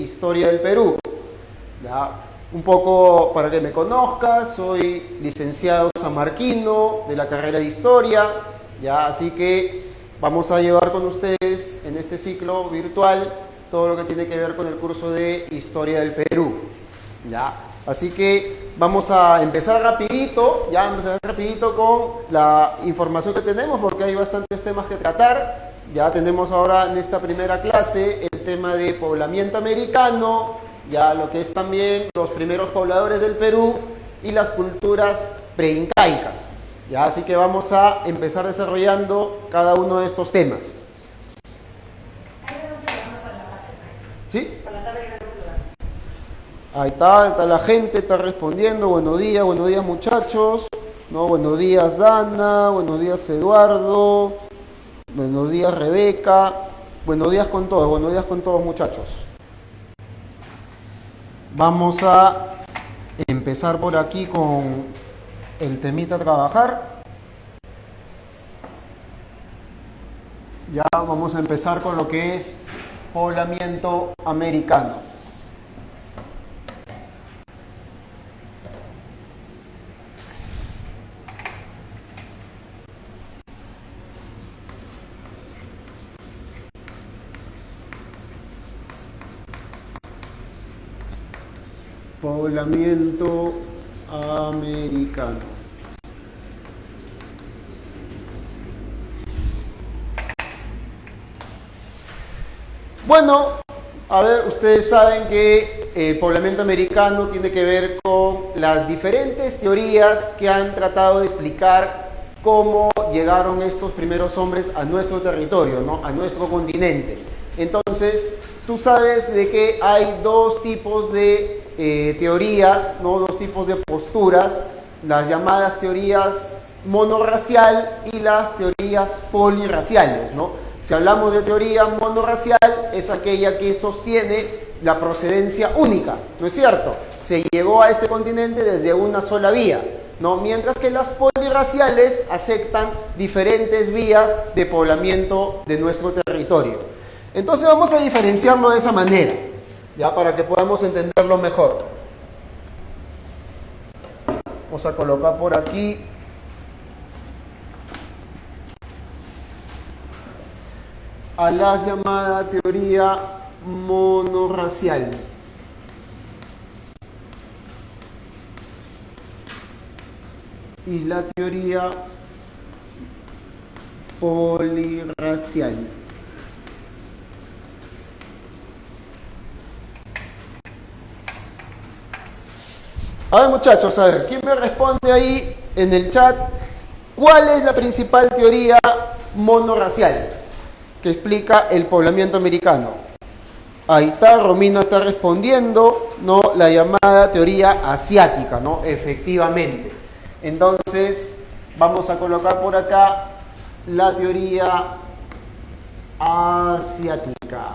Historia del Perú. ¿Ya? Un poco para que me conozcas, soy licenciado sanmarquino de la carrera de Historia, ¿ya? Así que vamos a llevar con ustedes en este ciclo virtual todo lo que tiene que ver con el curso de Historia del Perú, ¿ya? Así que vamos a empezar rapidito, ya vamos a ver rapidito con la información que tenemos porque hay bastantes temas que tratar. Ya tenemos ahora en esta primera clase el tema de poblamiento americano, ya lo que es también los primeros pobladores del Perú y las culturas preincaicas. Ya, así que vamos a empezar desarrollando cada uno de estos temas. ¿Sí? Ahí está la gente, está respondiendo. Buenos días muchachos. No, buenos días Dana, buenos días Eduardo, buenos días Rebeca, buenos días con todos muchachos. Vamos a empezar por aquí con el temita a trabajar. Ya vamos a empezar con lo que es poblamiento americano. Poblamiento americano. Bueno, a ver, ustedes saben que el poblamiento americano tiene que ver con las diferentes teorías que han tratado de explicar cómo llegaron estos primeros hombres a nuestro territorio, ¿no? A nuestro continente. Entonces, tú sabes de que hay dos tipos de teorías, ¿no? Dos tipos de posturas, las llamadas teorías monorracial y las teorías polirraciales, ¿no? Si hablamos de teoría monorracial, es aquella que sostiene la procedencia única, ¿no es cierto? Se llegó a este continente desde una sola vía, ¿no? Mientras que las polirraciales aceptan diferentes vías de poblamiento de nuestro territorio. Entonces vamos a diferenciarlo de esa manera, ya para que podamos entenderlo mejor. Vamos a colocar por aquí a la llamada teoría monorracial. Y la teoría polirracial. A ver muchachos, a ver, ¿quién me responde ahí en el chat? ¿Cuál es la principal teoría monorracial que explica el poblamiento americano? Ahí está, Romina está respondiendo, ¿no? La llamada teoría asiática, ¿no? Efectivamente. Entonces, vamos a colocar por acá la teoría asiática.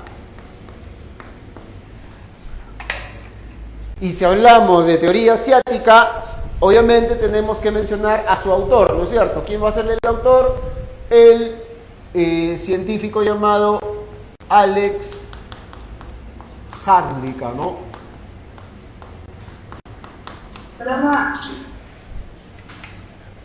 Y si hablamos de teoría asiática, obviamente tenemos que mencionar a su autor, ¿no es cierto? ¿Quién va a ser el autor? El científico llamado Alex Hrdlicka, ¿no?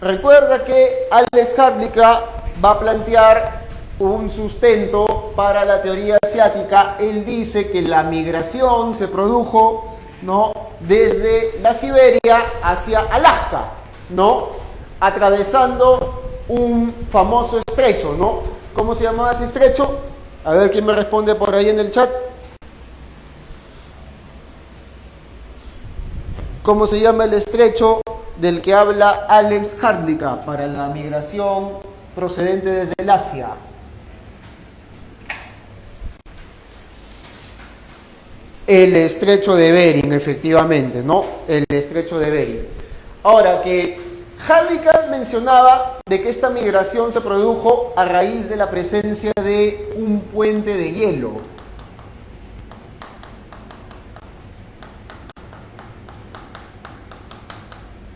Recuerda que Alex Hrdlicka va a plantear un sustento para la teoría asiática. Él dice que la migración se produjo, ¿no?, desde la Siberia hacia Alaska, ¿no?, atravesando un famoso estrecho, ¿no? ¿Cómo se llamaba ese estrecho? A ver quién me responde por ahí en el chat. ¿Cómo se llama el estrecho del que habla Alex Hrdlicka para la migración procedente desde el Asia? El estrecho de Bering, efectivamente, ¿no? El estrecho de Bering. Ahora, que Hrdlicka mencionaba de que esta migración se produjo a raíz de la presencia de un puente de hielo.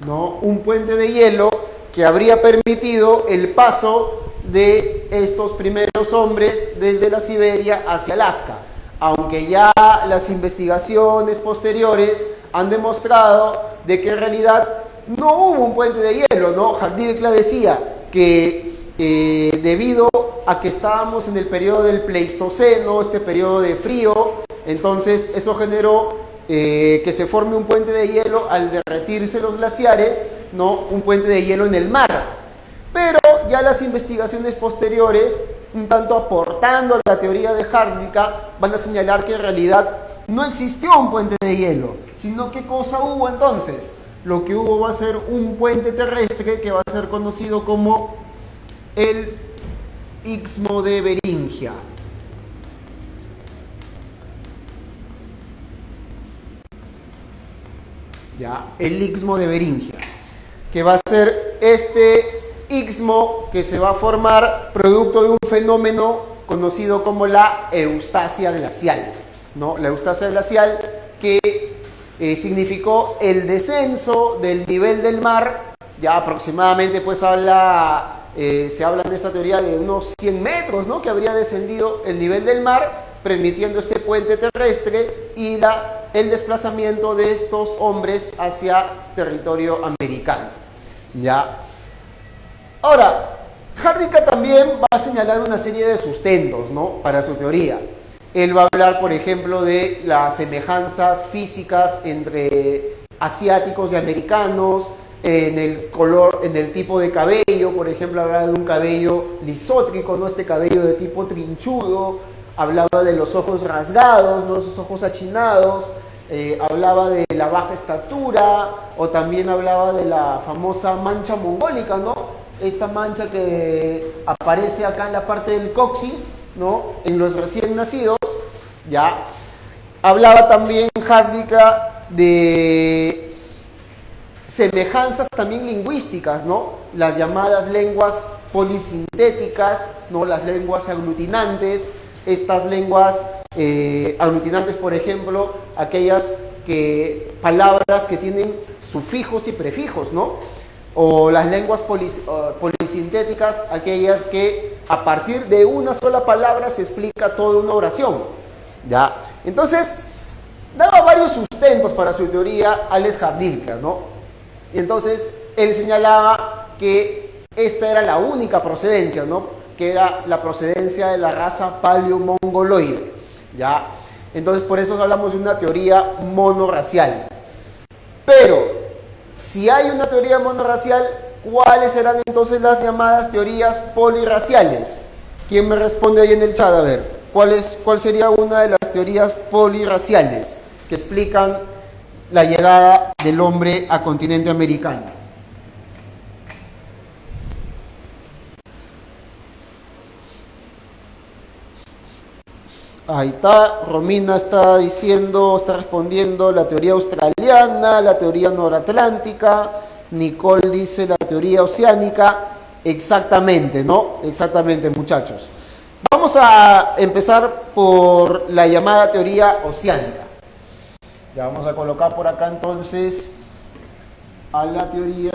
¿No? Un puente de hielo que habría permitido el paso de estos primeros hombres desde la Siberia hacia Alaska. Aunque aunque ya las investigaciones posteriores han demostrado de que en realidad no hubo un puente de hielo, ¿no? Hrdlicka decía que debido a que estábamos en el periodo del Pleistoceno, este periodo de frío, entonces eso generó que se forme un puente de hielo al derretirse los glaciares, ¿no? Un puente de hielo en el mar. Pero ya las investigaciones posteriores, un tanto aportando a la teoría de Hrdlicka, van a señalar que en realidad no existió un puente de hielo, sino ¿qué cosa hubo entonces? Lo que hubo va a ser un puente terrestre que va a ser conocido como el Istmo de Beringia. ¿Ya? El Istmo de Beringia, que va a ser este istmo que se va a formar producto de un fenómeno conocido como la eustasia glacial, ¿no? La eustasia glacial que significó el descenso del nivel del mar, ya aproximadamente pues se habla en esta teoría de unos 100 metros, ¿no? Que habría descendido el nivel del mar, permitiendo este puente terrestre y el desplazamiento de estos hombres hacia territorio americano, ¿ya? Ahora, Hrdlicka también va a señalar una serie de sustentos, ¿no? Para su teoría. Él va a hablar, por ejemplo, de las semejanzas físicas entre asiáticos y americanos, en el color, en el tipo de cabello. Por ejemplo, hablaba de un cabello lisótrico, ¿no? Este cabello de tipo trinchudo. Hablaba de los ojos rasgados, ¿no? Esos ojos achinados. Hablaba de la baja estatura, o también hablaba de la famosa mancha mongólica, ¿no? Esta mancha que aparece acá en la parte del coxis, ¿no? En los recién nacidos, ¿ya? Hablaba también Hrdlicka de semejanzas también lingüísticas, ¿no? Las llamadas lenguas polisintéticas, ¿no? Las lenguas aglutinantes. Estas lenguas aglutinantes, por ejemplo, aquellas palabras que tienen sufijos y prefijos, ¿no? O las lenguas polisintéticas, aquellas que a partir de una sola palabra se explica toda una oración, ¿ya? Entonces, daba varios sustentos para su teoría Alex Hrdlicka, ¿no? Y entonces, él señalaba que esta era la única procedencia, ¿no? Que era la procedencia de la raza paleo-mongoloide, ¿ya? Entonces, por eso hablamos de una teoría monorracial. Pero si hay una teoría monorracial, ¿cuáles serán entonces las llamadas teorías polirraciales? ¿Quién me responde ahí en el chat? A ver, ¿cuál sería una de las teorías polirraciales que explican la llegada del hombre a continente americano? Ahí está, Romina está respondiendo la teoría australiana, la teoría noratlántica. Nicole dice la teoría oceánica. Exactamente, ¿no? Exactamente, muchachos. Vamos a empezar por la llamada teoría oceánica. Ya vamos a colocar por acá entonces a la teoría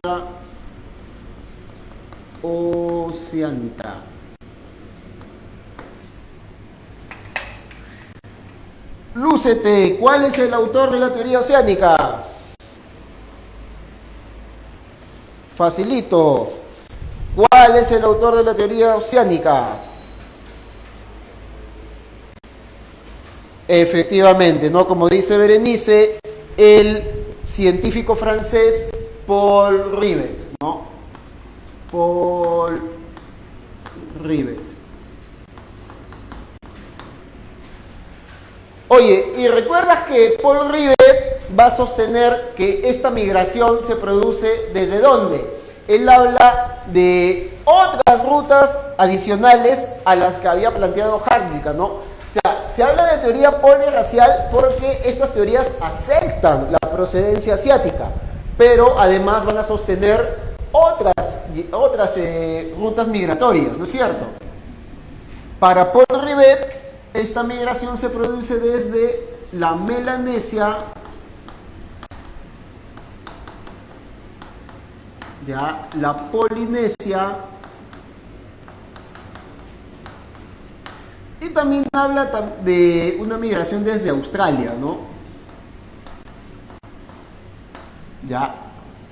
oceánica. Lúcete, ¿cuál es el autor de la teoría oceánica? Facilito. ¿Cuál es el autor de la teoría oceánica? Efectivamente, ¿no? Como dice Berenice, el científico francés Paul Rivet, ¿no? Paul Rivet. Oye, ¿y recuerdas que Paul Rivet va a sostener que esta migración se produce desde dónde? Él habla de otras rutas adicionales a las que había planteado Hrdlicka, ¿no? O sea, se habla de teoría polirracial porque estas teorías aceptan la procedencia asiática, pero además van a sostener otras rutas migratorias, ¿no es cierto? Para Paul Rivet, esta migración se produce desde la Melanesia, ya, la Polinesia Y también habla de una migración desde Australia, ¿no? Ya.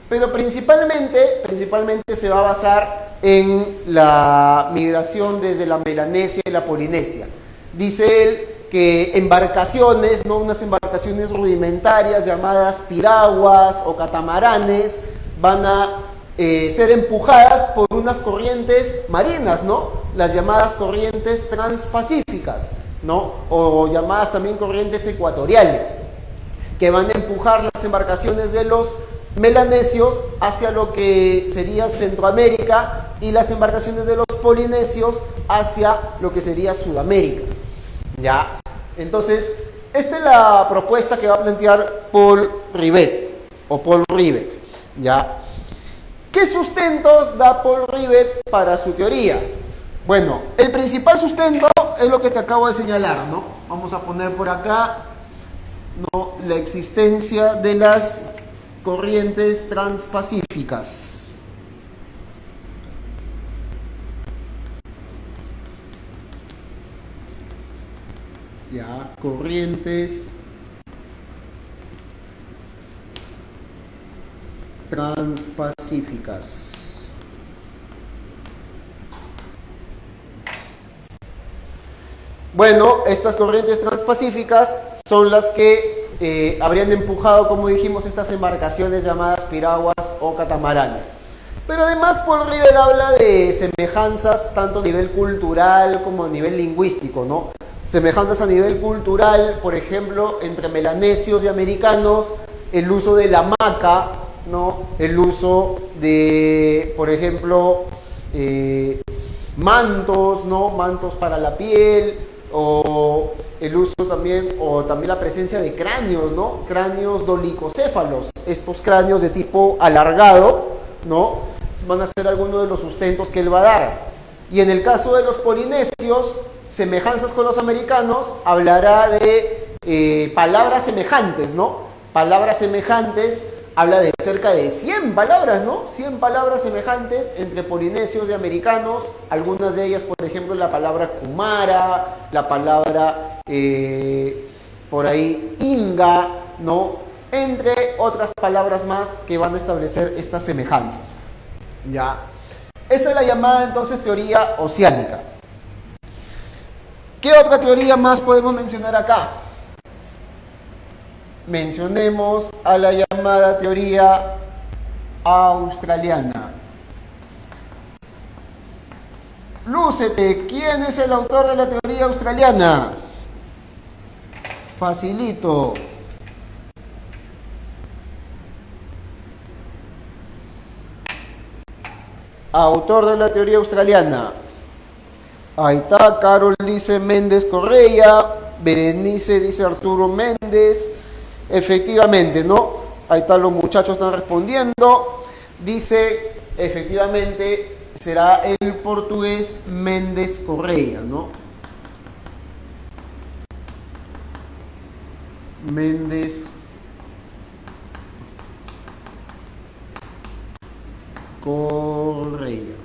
Pero principalmente se va a basar en la migración desde la Melanesia y la Polinesia. Dice él que embarcaciones, ¿no? Unas embarcaciones rudimentarias llamadas piraguas o catamaranes van a ser empujadas por unas corrientes marinas, ¿no? Las llamadas corrientes transpacíficas, ¿no? O llamadas también corrientes ecuatoriales, que van a empujar las embarcaciones de los melanesios hacia lo que sería Centroamérica y las embarcaciones de los polinesios hacia lo que sería Sudamérica. ¿Ya? Entonces, esta es la propuesta que va a plantear Paul Rivet, o Paul Rivet, ¿ya? ¿Qué sustentos da Paul Rivet para su teoría? Bueno, el principal sustento es lo que te acabo de señalar, ¿no? Vamos a poner por acá, ¿no?, la existencia de las corrientes transpacíficas. Ya, corrientes transpacíficas. Bueno, estas corrientes transpacíficas son las que habrían empujado, como dijimos, estas embarcaciones llamadas piraguas o catamaranes. Pero además Paul Rivet habla de semejanzas tanto a nivel cultural como a nivel lingüístico, ¿no? Semejanzas a nivel cultural, por ejemplo, entre melanesios y americanos, el uso de la hamaca, ¿no? El uso de, por ejemplo, mantos, ¿no? Mantos para la piel, o el uso también, o también la presencia de cráneos, ¿no? Cráneos dolicocéfalos, estos cráneos de tipo alargado, ¿no? Van a ser algunos de los sustentos que él va a dar. Y en el caso de los polinesios, semejanzas con los americanos, hablará de palabras semejantes, ¿no? Palabras semejantes, habla de cerca de 100 palabras, ¿no? 100 palabras semejantes entre polinesios y americanos, algunas de ellas, por ejemplo, la palabra kumara, la palabra, por ahí, inga, ¿no? Entre otras palabras más que van a establecer estas semejanzas, ¿ya? Esa es la llamada, entonces, teoría oceánica. ¿Qué otra teoría más podemos mencionar acá? Mencionemos a la llamada teoría australiana. Lúcete, ¿quién es el autor de la teoría australiana? Facilito. Autor de la teoría australiana. Ahí está, Carol dice Méndez Correa, Berenice dice Arturo Méndez. Efectivamente, ¿no? Ahí están, los muchachos están respondiendo. Dice, efectivamente, será el portugués Méndez Correa, ¿no? Méndez Correa.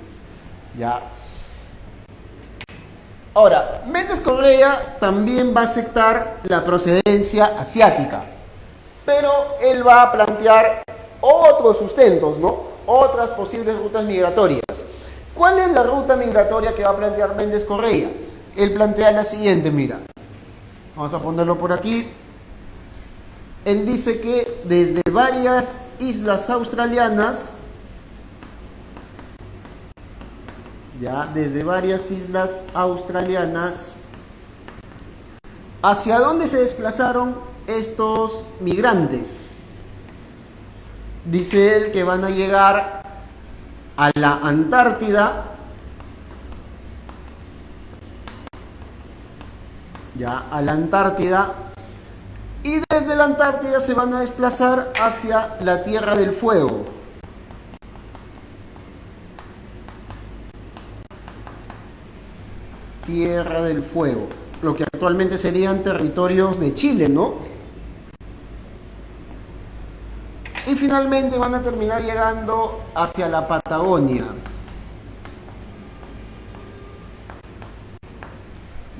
Ya. Ahora, Méndez Correa también va a aceptar la procedencia asiática, pero él va a plantear otros sustentos, ¿no? Otras posibles rutas migratorias. ¿Cuál es la ruta migratoria que va a plantear Méndez Correa? Él plantea la siguiente, mira. Vamos a ponerlo por aquí. Él dice que desde varias islas australianas, ya, desde varias islas australianas, ¿hacia dónde se desplazaron estos migrantes? Dice él que van a llegar a la Antártida, ya, a la Antártida, y desde la Antártida se van a desplazar hacia la Tierra del Fuego. Tierra del Fuego, lo que actualmente serían territorios de Chile, ¿no? Y finalmente van a terminar llegando hacia la Patagonia.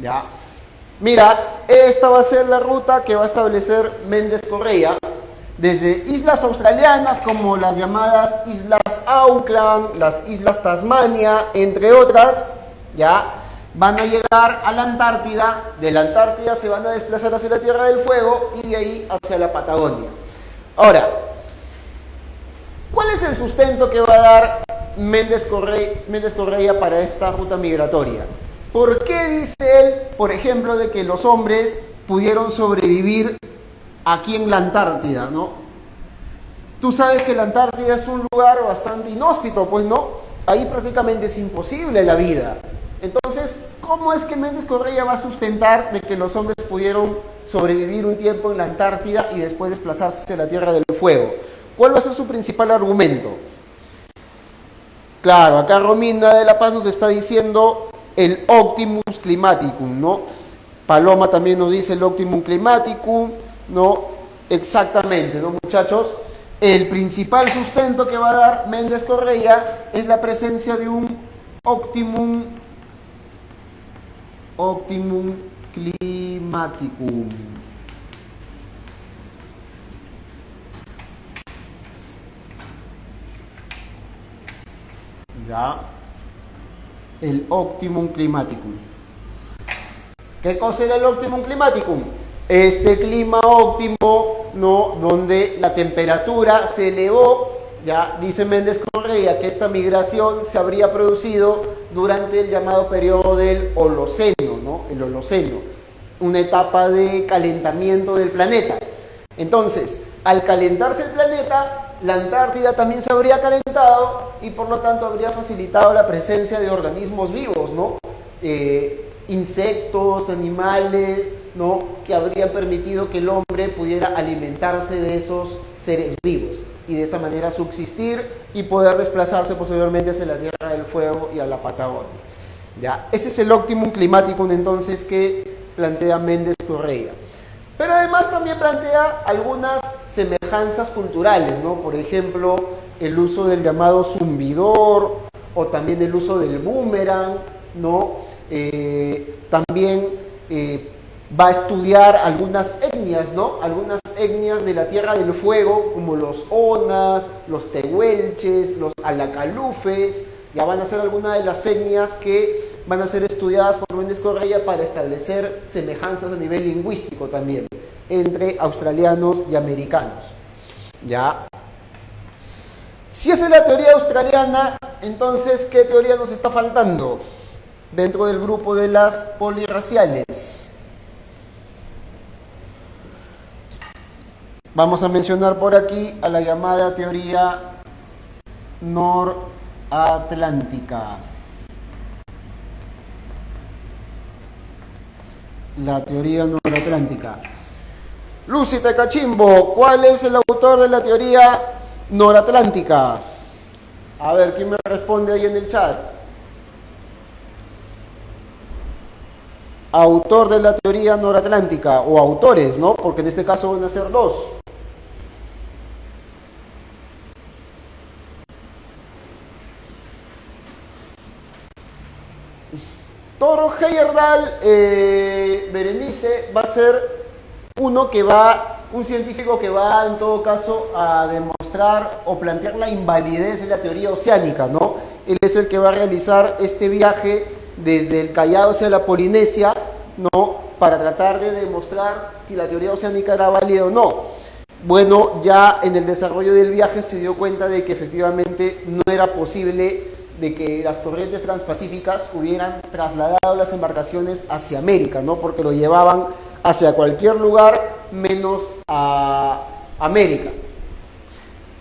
¿Ya? Mira, esta va a ser la ruta que va a establecer Méndez Correa desde islas australianas como las llamadas Islas Auckland, las Islas Tasmania, entre otras, ¿ya? Van a llegar a la Antártida, de la Antártida se van a desplazar hacia la Tierra del Fuego y de ahí hacia la Patagonia. Ahora, ¿cuál es el sustento que va a dar Méndez Correa para esta ruta migratoria? ¿Por qué dice él, por ejemplo, de que los hombres pudieron sobrevivir aquí en la Antártida, ¿no? Tú sabes que la Antártida es un lugar bastante inhóspito, pues, ¿no? Ahí prácticamente es imposible la vida. Entonces, ¿cómo es que Méndez Correa va a sustentar de que los hombres pudieron sobrevivir un tiempo en la Antártida y después desplazarse hacia la Tierra del Fuego? ¿Cuál va a ser su principal argumento? Claro, acá Romina de la Paz nos está diciendo el Optimus Climaticum, ¿no? Paloma también nos dice el Optimum Climaticum, ¿no? Exactamente, ¿no, muchachos? El principal sustento que va a dar Méndez Correa es la presencia de un Optimum Climaticum. Ya. El Optimum Climaticum. ¿Qué cosa era el Optimum Climaticum? Este clima óptimo, ¿no? Donde la temperatura se elevó, ya dice Méndez Correa que esta migración se habría producido durante el llamado periodo del Holoceno, ¿no? El Holoceno, una etapa de calentamiento del planeta. Entonces, al calentarse el planeta, la Antártida también se habría calentado y por lo tanto habría facilitado la presencia de organismos vivos, ¿no? Insectos, animales, ¿no? Que habrían permitido que el hombre pudiera alimentarse de esos seres vivos y de esa manera subsistir y poder desplazarse posteriormente hacia la Tierra del Fuego y a la Patagonia. ¿Ya? Ese es el Optimum Climaticum entonces que plantea Méndez Correa. Pero además también plantea algunas semejanzas culturales, ¿no? Por ejemplo, el uso del llamado zumbidor o también el uso del boomerang, ¿no? También va a estudiar algunas etnias, ¿no? Algunas etnias de la Tierra del Fuego, como los Onas, los Tehuelches, los Alacalufes. Ya van a ser algunas de las etnias que van a ser estudiadas por Méndez Correa para establecer semejanzas a nivel lingüístico también entre australianos y americanos. ¿Ya? Si esa es la teoría australiana, entonces, ¿qué teoría nos está faltando dentro del grupo de las polirraciales? Vamos a mencionar por aquí a la llamada teoría noratlántica. La teoría noratlántica. Lucy Tecachimbo, ¿cuál es el autor de la teoría noratlántica? A ver, ¿quién me responde ahí en el chat? Autor de la teoría noratlántica, o autores, ¿no? Porque en este caso van a ser dos. Toro Heyerdahl, Berenice, va a ser un científico que va en todo caso a demostrar o plantear la invalidez de la teoría oceánica, ¿no? Él es el que va a realizar este viaje desde el Callao hacia la Polinesia, ¿no? Para tratar de demostrar si la teoría oceánica era válida o no. Bueno, ya en el desarrollo del viaje se dio cuenta de que efectivamente no era posible de que las corrientes transpacíficas hubieran trasladado las embarcaciones hacia América, ¿no? Porque lo llevaban hacia cualquier lugar menos a América.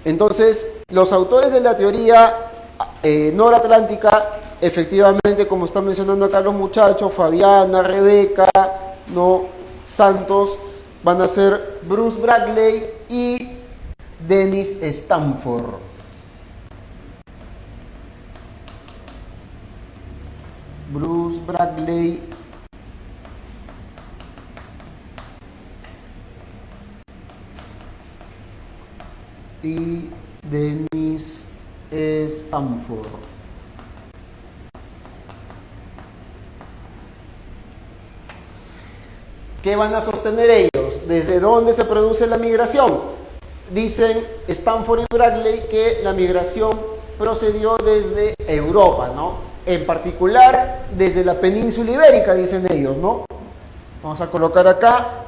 Entonces, los autores de la teoría noratlántica, efectivamente, como están mencionando acá los muchachos, Fabiana, Rebeca, ¿no? Santos, van a ser Bruce Bradley y Dennis Stanford. Bruce Bradley y Dennis Stanford. ¿Qué van a sostener ellos? ¿Desde dónde se produce la migración? Dicen Stanford y Bradley que la migración procedió desde Europa, ¿no? En particular, desde la península ibérica, dicen ellos, ¿no? Vamos a colocar acá.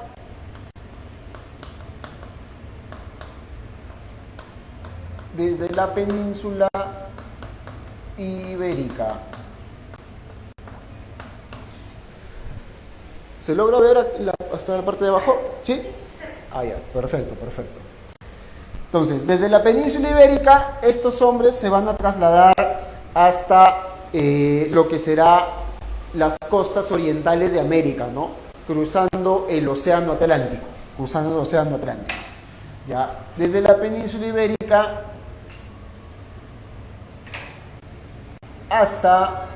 Desde la península ibérica. ¿Se logra ver hasta la parte de abajo? ¿Sí? Ah, ya, perfecto, perfecto. Entonces, desde la península ibérica, estos hombres se van a trasladar hasta lo que será las costas orientales de América, ¿no? Cruzando el Océano Atlántico. Cruzando el Océano Atlántico. Ya, desde la península ibérica hasta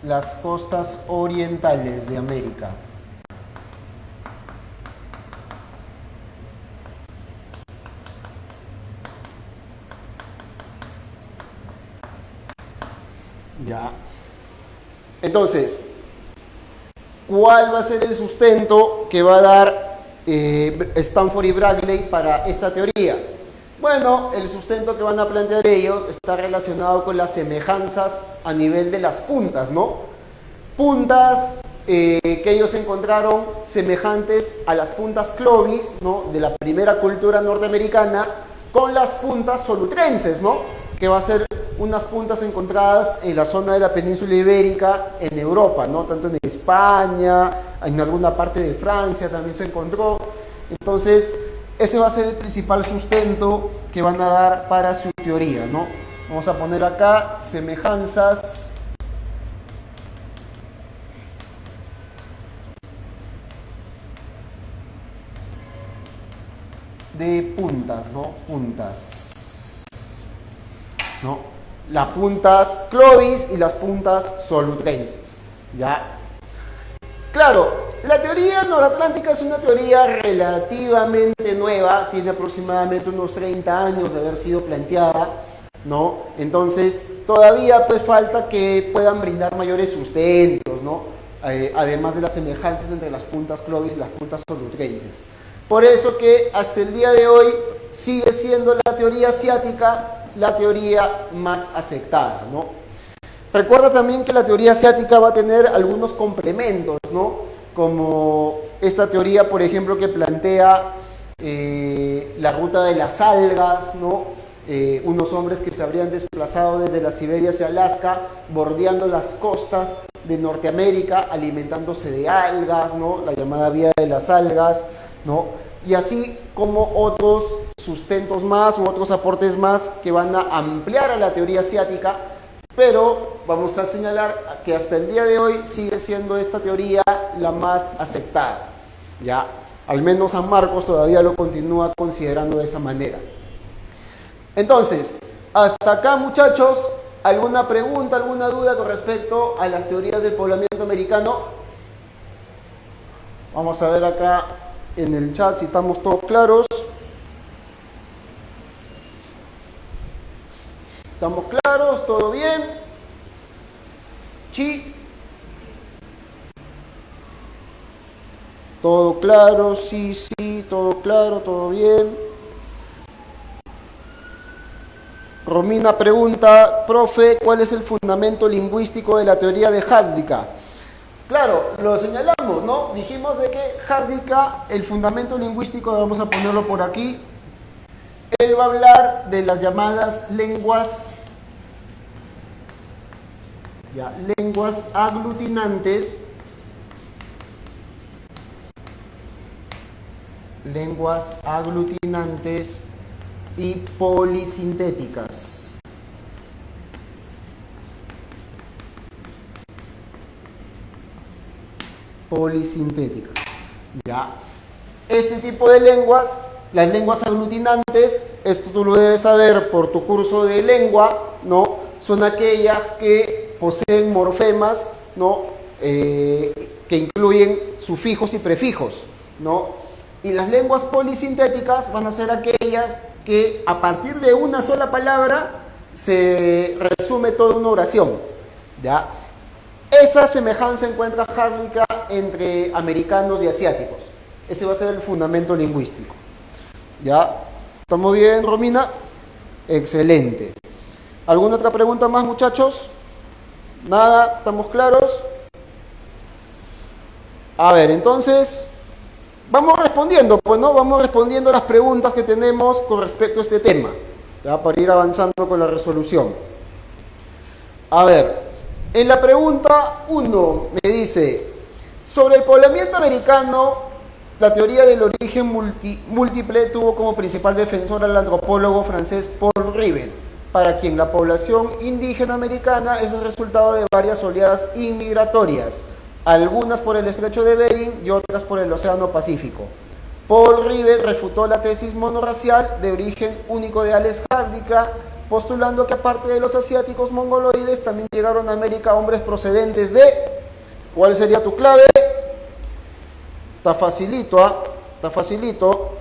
las costas orientales de América. Ya. Entonces, ¿cuál va a ser el sustento que va a dar Stanford y Bradley para esta teoría? Bueno, el sustento que van a plantear ellos está relacionado con las semejanzas a nivel de las puntas, ¿no? Puntas que ellos encontraron semejantes a las puntas Clovis, ¿no? De la primera cultura norteamericana, con las puntas solutrenses, ¿no? Que va a ser unas puntas encontradas en la zona de la península ibérica en Europa, ¿no? Tanto en España, en alguna parte de Francia también se encontró. Entonces, ese va a ser el principal sustento que van a dar para su teoría, ¿no? Vamos a poner acá semejanzas de puntas, ¿no? Puntas, ¿no? Las puntas Clovis y las puntas solutrenses, ¿ya? Claro, la teoría noratlántica es una teoría relativamente nueva, tiene aproximadamente unos 30 años de haber sido planteada, ¿no? Entonces, todavía pues falta que puedan brindar mayores sustentos, ¿no? Además de las semejanzas entre las puntas Clovis y las puntas solutrenses. Por eso que hasta el día de hoy sigue siendo la teoría asiática la teoría más aceptada, ¿no? Recuerda también que la teoría asiática va a tener algunos complementos, ¿no? Como esta teoría, por ejemplo, que plantea la ruta de las algas, ¿no? Unos hombres que se habrían desplazado desde la Siberia hacia Alaska, bordeando las costas de Norteamérica, alimentándose de algas, ¿no? La llamada vía de las algas, ¿no? Y así como otros sustentos más u otros aportes más que van a ampliar a la teoría asiática, pero vamos a señalar que hasta el día de hoy sigue siendo esta teoría la más aceptada, ¿ya? Al menos San Marcos todavía lo continúa considerando de esa manera. Entonces, hasta acá, muchachos, ¿alguna pregunta, alguna duda con respecto a las teorías del poblamiento americano? Vamos a ver acá en el chat si estamos todos claros. ¿Estamos claros? ¿Todo bien? ¿Sí? ¿Todo claro? Sí, sí, todo claro, todo bien. Romina pregunta, profe, ¿cuál es el fundamento lingüístico de la teoría de Hrdlicka? Claro, lo señalamos, ¿no? Dijimos de que Hrdlicka, el fundamento lingüístico, vamos a ponerlo por aquí, él va a hablar de las llamadas lenguas, ya, lenguas aglutinantes, y polisintéticas. ¿Ya? Este tipo de lenguas, las lenguas aglutinantes, esto tú lo debes saber por tu curso de lengua, ¿no? Son aquellas que poseen morfemas, ¿no? Que incluyen sufijos y prefijos, ¿no? Y las lenguas polisintéticas van a ser aquellas que a partir de una sola palabra se resume toda una oración, ¿Ya? Esa semejanza encuentra Hrdlicka entre americanos y asiáticos. Ese va a ser el fundamento lingüístico. ¿Ya? ¿Estamos bien, Romina? Excelente. ¿Alguna otra pregunta más, muchachos? ¿Nada? ¿Estamos claros? A ver, entonces, vamos respondiendo, pues, ¿no? Vamos respondiendo las preguntas que tenemos con respecto a este tema, ¿ya? Para ir avanzando con la resolución. A ver, en la pregunta 1 me dice, sobre el poblamiento americano, la teoría del origen múltiple tuvo como principal defensor al antropólogo francés Paul Rivet, para quien la población indígena americana es el resultado de varias oleadas inmigratorias, algunas por el estrecho de Bering y otras por el Océano Pacífico. Paul Rivet refutó la tesis monorracial de origen único de Alex Hrdlicka, postulando que aparte de los asiáticos mongoloides también llegaron a América hombres procedentes de... ¿Cuál sería tu clave? Está facilito, ¿ah? Está facilito.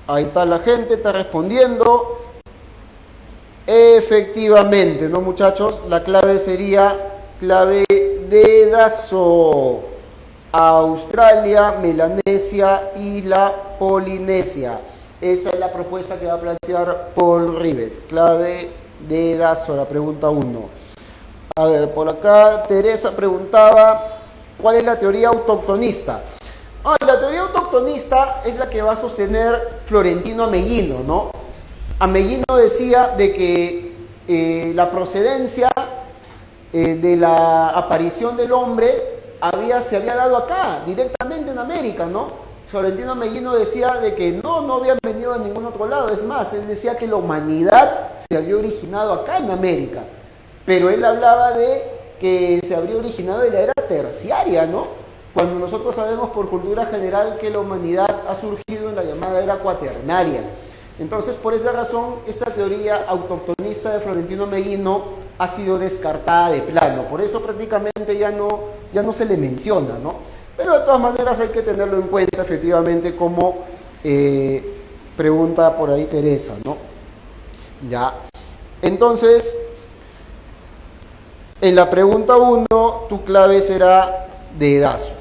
Ahí está la gente, está respondiendo. Efectivamente, ¿no, muchachos? La clave sería clave de Dazo. Australia, Melanesia y la Polinesia. Esa es la propuesta que va a plantear Paul Rivet. Clave de Dazo, la pregunta 1. A ver, por acá Teresa preguntaba, ¿cuál es la teoría autoctonista? La teoría autoctonista es la que va a sostener Florentino Ameghino, ¿no? Ameghino decía de que la procedencia de la aparición del hombre se había dado acá, directamente en América, ¿no? Florentino Ameghino decía de que no habían venido de ningún otro lado. Es más, él decía que la humanidad se había originado acá en América. Pero él hablaba de que se habría originado en la era terciaria, ¿no? Cuando nosotros sabemos por cultura general que la humanidad ha surgido en la llamada era cuaternaria. Entonces, por esa razón, esta teoría autoctonista de Florentino Ameghino ha sido descartada de plano. Por eso prácticamente ya no se le menciona, ¿no? Pero de todas maneras hay que tenerlo en cuenta, efectivamente, como pregunta por ahí Teresa, ¿no? Ya. Entonces... En la pregunta 1, tu clave será de Dazo.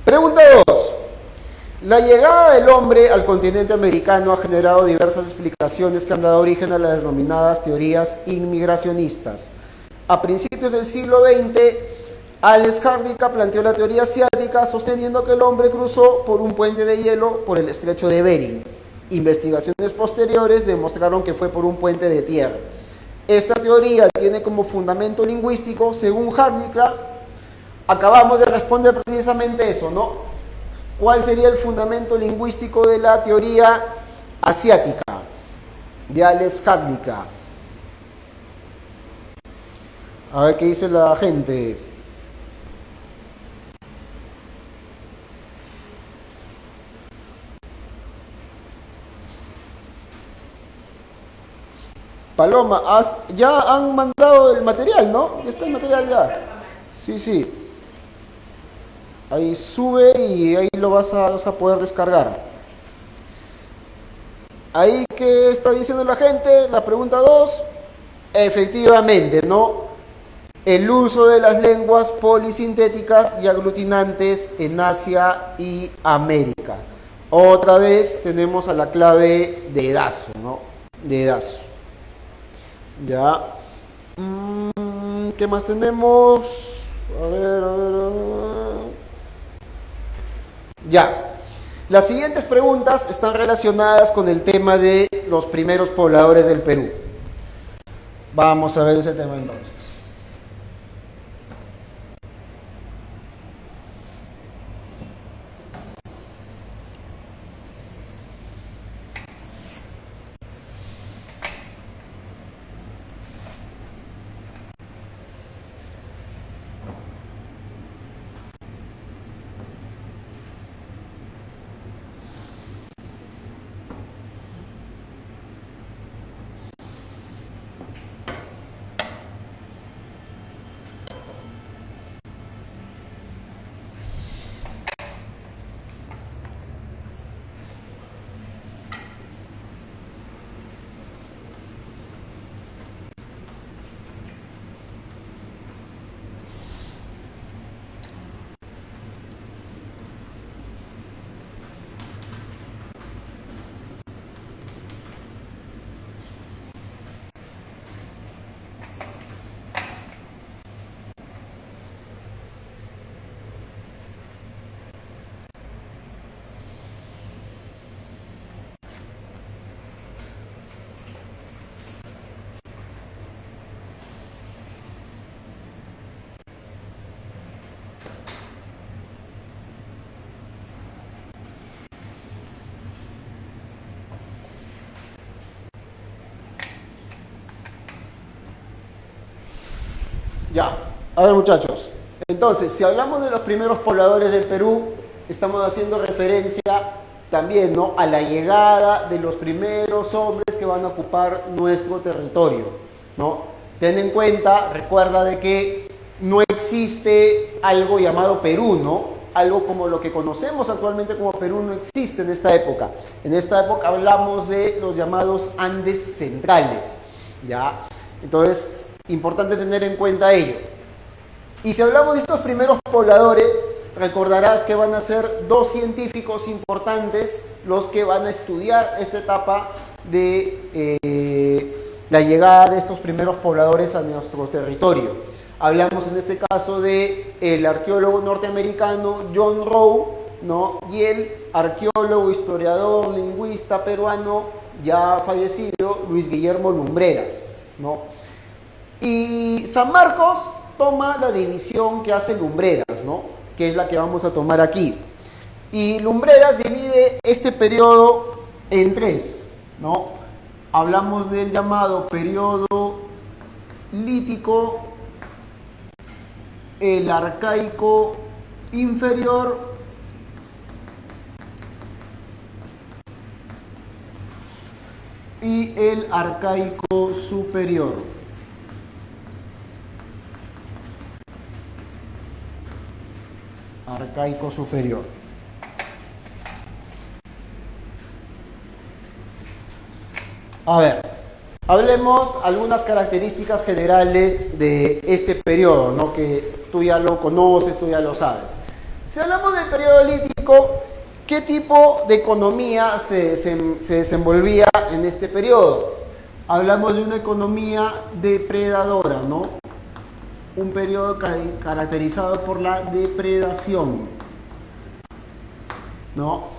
Pregunta 2. La llegada del hombre al continente americano ha generado diversas explicaciones que han dado origen a las denominadas teorías inmigracionistas. A principios del siglo XX, Alex Hrdlicka planteó la teoría asiática sosteniendo que el hombre cruzó por un puente de hielo por el estrecho de Bering. Investigaciones posteriores demostraron que fue por un puente de tierra. Esta teoría tiene como fundamento lingüístico, según Hrdlicka, acabamos de responder precisamente eso, ¿no? ¿Cuál sería el fundamento lingüístico de la teoría asiática de Alex Hrdlicka? A ver qué dice la gente. Paloma, ya han mandado el material, ¿no? Ya está el material ya. Sí. Ahí sube y ahí lo vas a poder descargar. Ahí, ¿qué está diciendo la gente? La pregunta 2. Efectivamente, ¿no? El uso de las lenguas polisintéticas y aglutinantes en Asia y América. Otra vez tenemos a la clave de Dazo, ¿no? De Dazo. Ya. ¿Qué más tenemos? A ver. Ya. Las siguientes preguntas están relacionadas con el tema de los primeros pobladores del Perú. Vamos a ver ese tema entonces. Ya, a ver muchachos, entonces si hablamos de los primeros pobladores del Perú, estamos haciendo referencia también, ¿no?, a la llegada de los primeros hombres que van a ocupar nuestro territorio, ¿no? Ten en cuenta, recuerda de que no existe algo llamado Perú, ¿no? Algo como lo que conocemos actualmente como Perú no existe en esta época. En esta época hablamos de los llamados Andes centrales, ¿ya? Entonces, importante tener en cuenta ello. Y si hablamos de estos primeros pobladores, recordarás que van a ser dos científicos importantes los que van a estudiar esta etapa de la llegada de estos primeros pobladores a nuestro territorio. Hablamos en este caso de el arqueólogo norteamericano John Rowe, ¿no?, y el arqueólogo, historiador, lingüista peruano ya fallecido Luis Guillermo Lumbreras, ¿no? Y San Marcos toma la división que hace Lumbreras, ¿no?, que es la que vamos a tomar aquí. Y Lumbreras divide este periodo en tres, ¿no? Hablamos del llamado periodo lítico, el arcaico inferior y el arcaico superior. Arcaico superior. A ver, hablemos algunas características generales de este periodo, ¿no?, que tú ya lo conoces, tú ya lo sabes. Si hablamos del periodo lítico, ¿qué tipo de economía se desenvolvía en este periodo? Hablamos de una economía depredadora, ¿no? Un periodo caracterizado por la depredación, ¿no?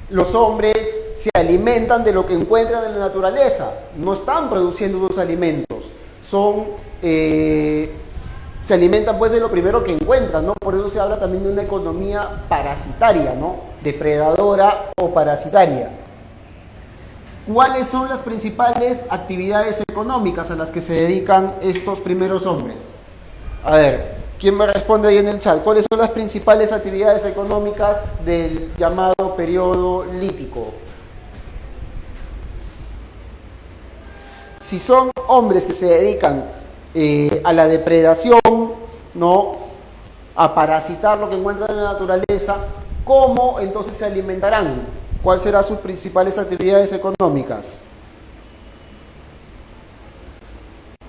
Los hombres se alimentan de lo que encuentran en la naturaleza, no están produciendo unos alimentos, se alimentan pues de lo primero que encuentran, ¿no? Por eso se habla también de una economía parasitaria, ¿no?, depredadora o parasitaria. ¿Cuáles son las principales actividades económicas a las que se dedican estos primeros hombres? A ver, ¿quién me responde ahí en el chat? ¿Cuáles son las principales actividades económicas del llamado periodo lítico? Si son hombres que se dedican a la depredación, ¿no?, a parasitar lo que encuentran en la naturaleza, ¿cómo entonces se alimentarán? ¿Cuáles serán sus principales actividades económicas?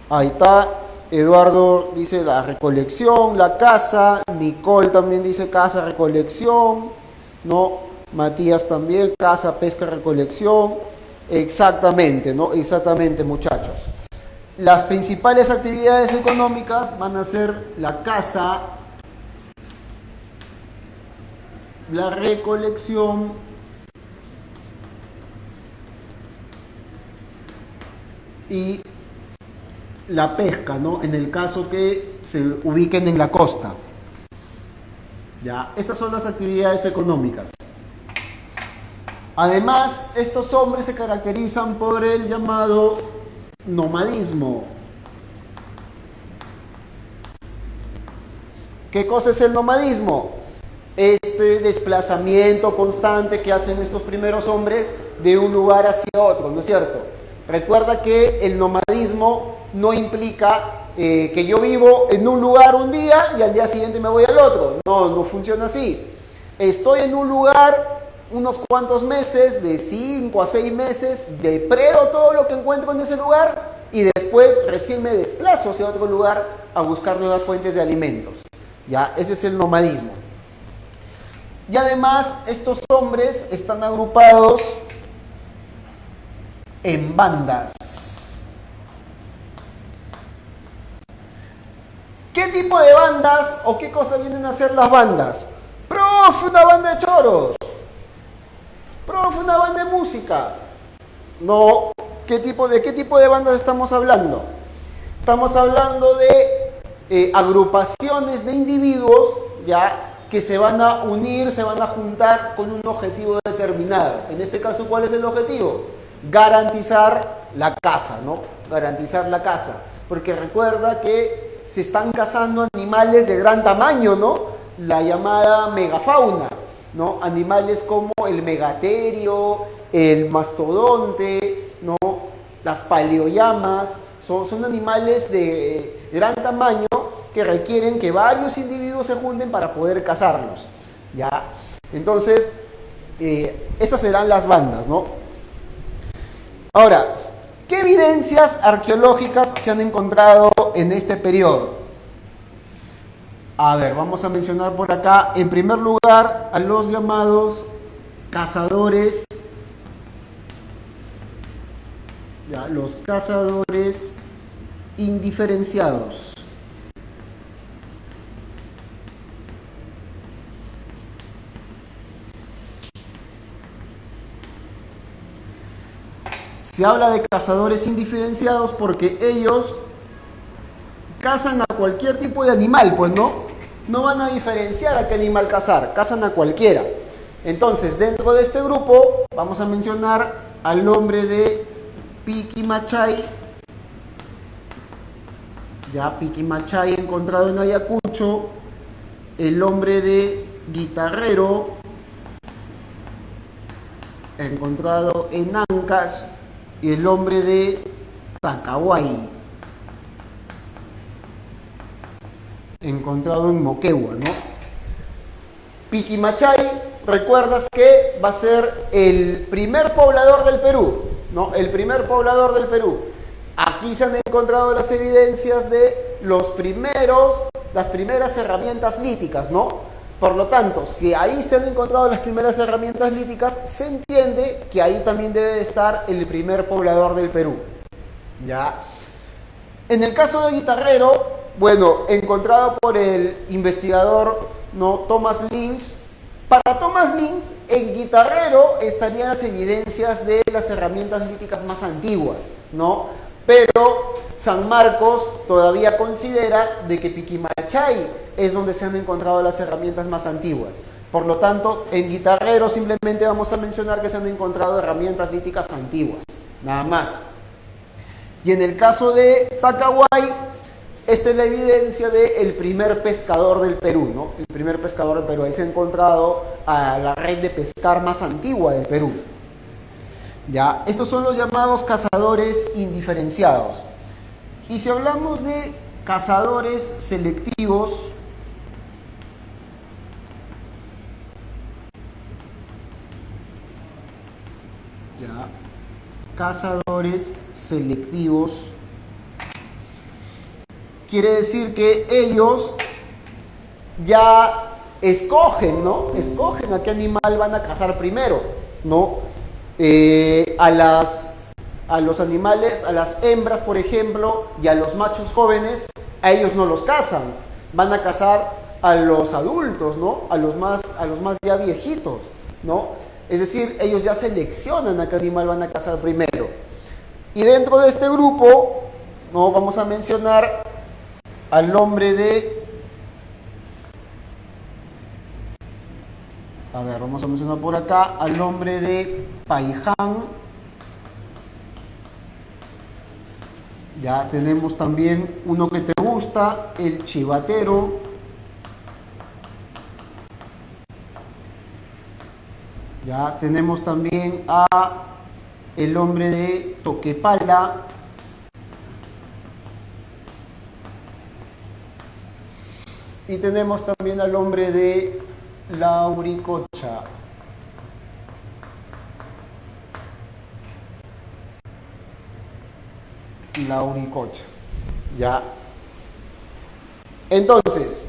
Ahí está. Eduardo dice la recolección, la caza. Nicole también dice caza, recolección, ¿no? Matías también, caza, pesca, recolección. Exactamente, ¿no? Exactamente, muchachos. Las principales actividades económicas van a ser la caza, la recolección y la pesca, ¿no?, en el caso que se ubiquen en la costa. Ya, estas son las actividades económicas. Además, estos hombres se caracterizan por el llamado nomadismo. ¿Qué cosa es el nomadismo? Este desplazamiento constante que hacen estos primeros hombres de un lugar hacia otro, ¿no es cierto? Recuerda que el nomadismo no implica que yo vivo en un lugar un día y al día siguiente me voy al otro. No, no funciona así. Estoy en un lugar unos cuantos meses, de 5 a 6 meses, depredo todo lo que encuentro en ese lugar y después recién me desplazo hacia otro lugar a buscar nuevas fuentes de alimentos. Ya, ese es el nomadismo. Y además, estos hombres están agrupados en bandas. ¿Qué tipo de bandas o qué cosa vienen a hacer las bandas? Profe, una banda de choros. Profe, una banda de música. No, ¿de qué tipo de bandas estamos hablando? Estamos hablando de agrupaciones de individuos, ya que se van a unir, se van a juntar con un objetivo determinado. En este caso, ¿cuál es el objetivo? Garantizar la caza, ¿no? Garantizar la caza. Porque recuerda que se están cazando animales de gran tamaño, ¿no? La llamada megafauna, ¿no? Animales como el megaterio, el mastodonte, ¿no? Las paleoyamas, son animales de gran tamaño que requieren que varios individuos se junten para poder cazarlos, ¿ya? Entonces, esas serán las bandas, ¿no? Ahora, ¿qué evidencias arqueológicas se han encontrado en este periodo? A ver, vamos a mencionar por acá, en primer lugar, a los llamados cazadores, ya, los cazadores indiferenciados. Se habla de cazadores indiferenciados porque ellos cazan a cualquier tipo de animal, pues no van a diferenciar a qué animal cazar, cazan a cualquiera. Entonces, dentro de este grupo vamos a mencionar al hombre de Piquimachay, ya Piquimachay encontrado en Ayacucho, el hombre de Guitarrero encontrado en Ancash y el hombre de Tacahuay encontrado en Moquegua, ¿no? Piquimachay, recuerdas que va a ser el primer poblador del Perú, ¿no? El primer poblador del Perú. Aquí se han encontrado las evidencias de las primeras herramientas líticas, ¿no? Por lo tanto, si ahí se han encontrado las primeras herramientas líticas, se entiende que ahí también debe estar el primer poblador del Perú, ¿ya? En el caso de Guitarrero, bueno, encontrado por el investigador, ¿no?, Thomas Lynch. Para Thomas Lynch, en Guitarrero estarían las evidencias de las herramientas líticas más antiguas, ¿no? Pero San Marcos todavía considera de que Piquimachay es donde se han encontrado las herramientas más antiguas. Por lo tanto, en Guitarrero simplemente vamos a mencionar que se han encontrado herramientas líticas antiguas, nada más. Y en el caso de Tacahuay, esta es la evidencia del primer pescador del Perú, ¿no? El primer pescador del Perú. Ahí se ha encontrado a la red de pescar más antigua del Perú. Ya, estos son los llamados cazadores indiferenciados. Y si hablamos de cazadores selectivos, ya, cazadores selectivos, quiere decir que ellos ya escogen, ¿no? Escogen a qué animal van a cazar primero, ¿no? A los animales, a las hembras, por ejemplo, y a los machos jóvenes, a ellos no los cazan, van a cazar a los adultos, ¿no? A los más ya viejitos, ¿no? Es decir, ellos ya seleccionan a qué animal van a cazar primero. Y dentro de este grupo, ¿no?, vamos a mencionar al hombre de... A ver, vamos a mencionar por acá al hombre de Paiján. Ya tenemos también uno que te gusta, el chivatero. Ya tenemos también a el hombre de Toquepala. Y tenemos también al hombre de Lauricocha. Lauricocha. Ya. Entonces,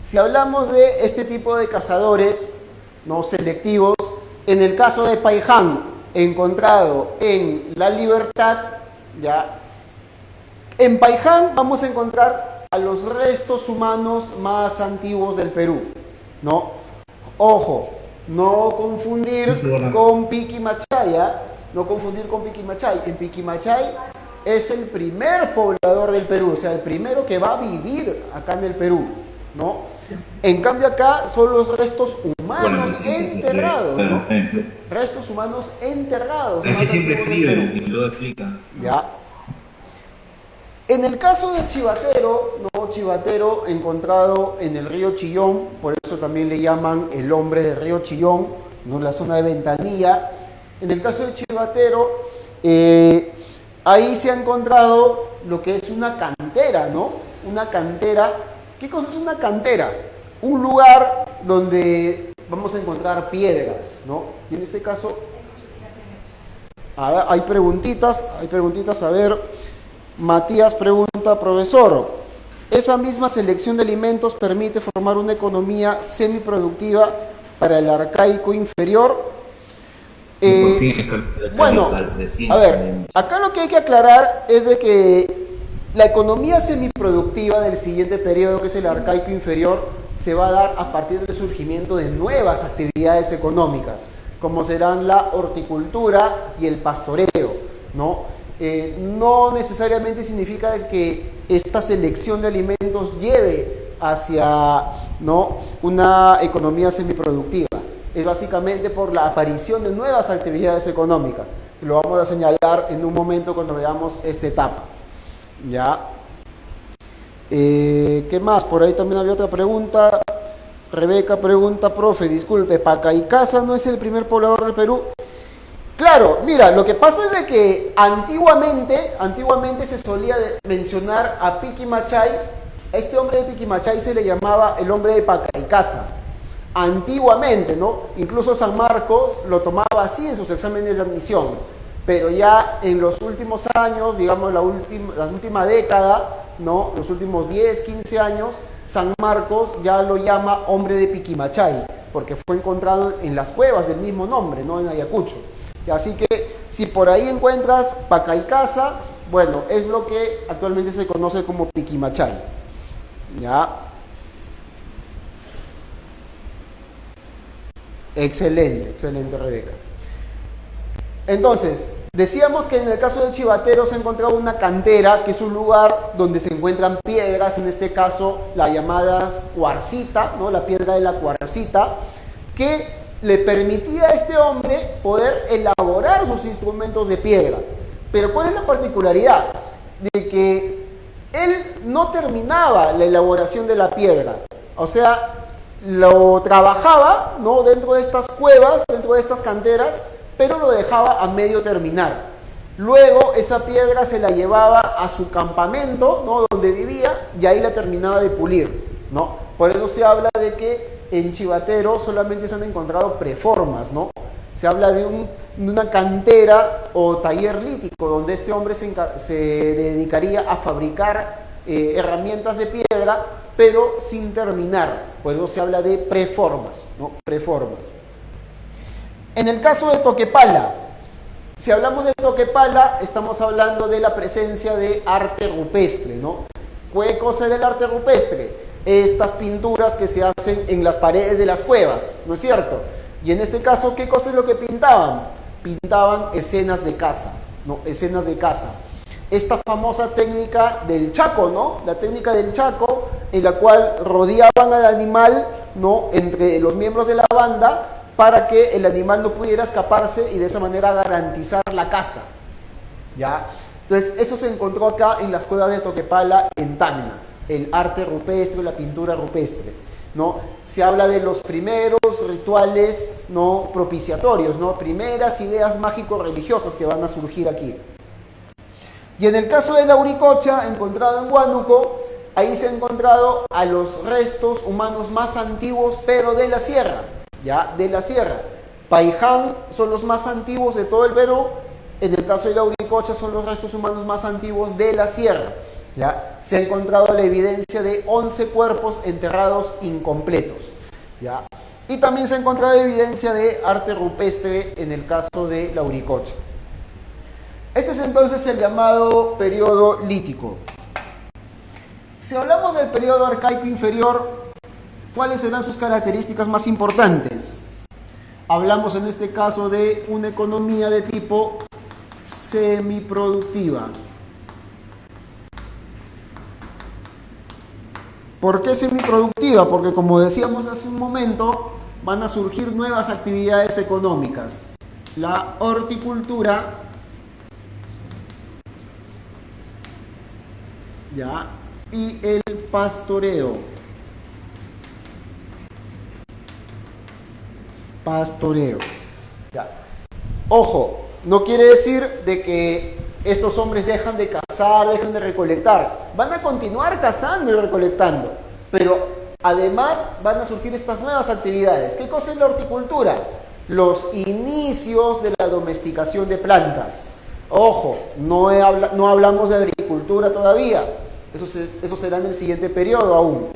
si hablamos de este tipo de cazadores no selectivos, en el caso de Paiján, encontrado en La Libertad, ya. En Paiján vamos a encontrar a los restos humanos más antiguos del Perú, ¿no? Ojo, no confundir con Piquimachay, ¿ya? No confundir con Piquimachay. En Piquimachay es el primer poblador del Perú, o sea, el primero que va a vivir acá en el Perú, ¿no? En cambio acá son los restos humanos Bueno, enterrados, ¿no? pues, Restos humanos enterrados. es que más siempre antiguos del escribe Perú. y luego explica. Ya. En el caso de Chivatero, ¿no? Chivatero encontrado en el río Chillón, por eso también le llaman el hombre del río Chillón, ¿no? La zona de Ventanilla. En el caso de Chivatero, ahí se ha encontrado lo que es una cantera, ¿no? Una cantera. ¿Qué cosa es una cantera? Un lugar donde vamos a encontrar piedras, ¿no? Y en este caso, a ver, hay preguntitas, a ver. Matías pregunta, profesor, ¿esa misma selección de alimentos permite formar una economía semiproductiva para el arcaico inferior? Bueno, a ver, acá lo que hay que aclarar es de que la economía semiproductiva del siguiente periodo, que es el arcaico inferior, se va a dar a partir del surgimiento de nuevas actividades económicas, como serán la horticultura y el pastoreo, ¿no? No necesariamente significa que esta selección de alimentos lleve hacia, ¿no?, una economía semiproductiva. Es básicamente por la aparición de nuevas actividades económicas. Lo vamos a señalar en un momento cuando veamos esta etapa. ¿Ya? ¿Qué más? Por ahí también había otra pregunta. Rebeca pregunta, profe, disculpe, ¿Pacaicasa no es el primer poblador del Perú? Claro, mira, lo que pasa es de que antiguamente se solía mencionar a Piquimachay. A este hombre de Piquimachay se le llamaba el hombre de Pacaicasa. Antiguamente, ¿no? Incluso San Marcos lo tomaba así en sus exámenes de admisión. Pero ya en los últimos años, digamos la última década, ¿no?, los últimos 10, 15 años, San Marcos ya lo llama hombre de Piquimachay, porque fue encontrado en las cuevas del mismo nombre, ¿no?, en Ayacucho. Así que si por ahí encuentras Pacaicasa, bueno, es lo que actualmente se conoce como Piquimachay. ¿Ya? Excelente, excelente, Rebeca. Entonces, decíamos que en el caso del Chivatero se ha encontrado una cantera, que es un lugar donde se encuentran piedras, en este caso la llamada cuarcita, ¿no?, la piedra de la cuarcita, que le permitía a este hombre poder elaborar sus instrumentos de piedra. Pero ¿cuál es la particularidad? De que él no terminaba la elaboración de la piedra. O sea, lo trabajaba, ¿no?, dentro de estas cuevas, dentro de estas canteras, pero lo dejaba a medio terminar. Luego esa piedra se la llevaba a su campamento, ¿no?, donde vivía, y ahí la terminaba de pulir, ¿no? Por eso se habla de que en Chivatero solamente se han encontrado preformas, ¿no? Se habla de una cantera o taller lítico, donde este hombre se dedicaría a fabricar herramientas de piedra, pero sin terminar. Por eso se habla de preformas, ¿no? Preformas. En el caso de Toquepala, si hablamos de Toquepala, estamos hablando de la presencia de arte rupestre, ¿no? ¿Qué cosa era el arte rupestre? Estas pinturas que se hacen en las paredes de las cuevas, ¿no es cierto? Y en este caso, ¿qué cosa es lo que pintaban? Pintaban escenas de caza, ¿no? Escenas de caza. Esta famosa técnica del Chaco, ¿no? La técnica del Chaco, en la cual rodeaban al animal, ¿no?, entre los miembros de la banda, para que el animal no pudiera escaparse y de esa manera garantizar la caza. ¿Ya? Entonces, eso se encontró acá en las cuevas de Toquepala, en Tacna. El arte rupestre, la pintura rupestre, ¿no? Se habla de los primeros rituales, ¿no?, propiciatorios, ¿no?, primeras ideas mágico-religiosas que van a surgir aquí. Y en el caso de la Uricocha, encontrado en Huánuco, ahí se ha encontrado a los restos humanos más antiguos, pero de la sierra, ¿ya?, de la sierra. Paiján son los más antiguos de todo el Perú. En el caso de la Uricocha son los restos humanos más antiguos de la sierra. ¿Ya? Se ha encontrado la evidencia de 11 cuerpos enterrados incompletos. ¿Ya? Y también se ha encontrado evidencia de arte rupestre en el caso de la Uricocha. Este es entonces el llamado periodo lítico. Si hablamos del periodo arcaico inferior, ¿cuáles serán sus características más importantes? Hablamos en este caso de una economía de tipo semiproductiva. ¿Por qué semiproductiva? Porque como decíamos hace un momento, van a surgir nuevas actividades económicas. La horticultura, ¿ya? Y el pastoreo. Pastoreo. ¿Ya? Ojo, no quiere decir de que estos hombres dejan de cazar, dejan de recolectar. Van a continuar cazando y recolectando, pero además van a surgir estas nuevas actividades. ¿Qué cosa es la horticultura? Los inicios de la domesticación de plantas. Ojo, no hablamos de agricultura todavía. Eso será en el siguiente periodo aún.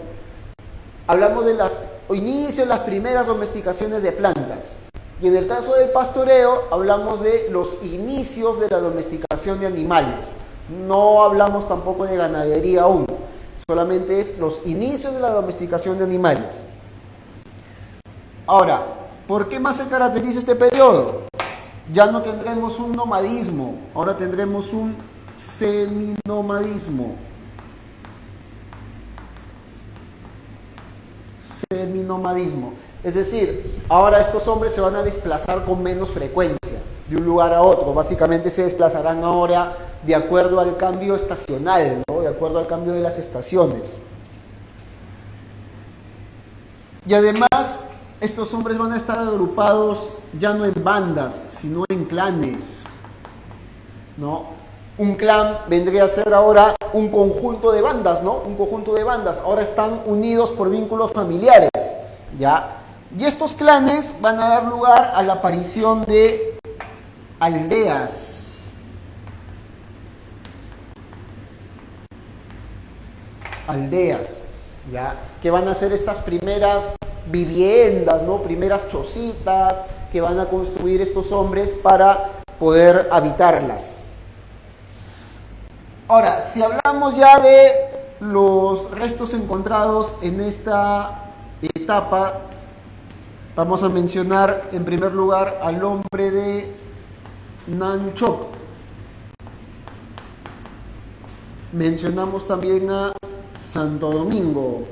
Hablamos de los inicios, las primeras domesticaciones de plantas. Y en el caso del pastoreo, hablamos de los inicios de la domesticación de animales. No hablamos tampoco de ganadería aún. Solamente es los inicios de la domesticación de animales. Ahora, ¿por qué más se caracteriza este periodo? Ya no tendremos un nomadismo, ahora tendremos un seminomadismo. Seminomadismo. Es decir, ahora estos hombres se van a desplazar con menos frecuencia de un lugar a otro. Básicamente se desplazarán ahora de acuerdo al cambio estacional, ¿no? De acuerdo al cambio de las estaciones. Y además, estos hombres van a estar agrupados ya no en bandas, sino en clanes, ¿no? Un clan vendría a ser ahora un conjunto de bandas, ¿no? Un conjunto de bandas. Ahora están unidos por vínculos familiares, ¿ya? Y estos clanes van a dar lugar a la aparición de aldeas. Aldeas, ¿ya? Que van a ser estas primeras viviendas, ¿no? Primeras chocitas que van a construir estos hombres para poder habitarlas. Ahora, si hablamos ya de los restos encontrados en esta etapa, vamos a mencionar en primer lugar al hombre de Nanchok. Mencionamos también a Santo Domingo.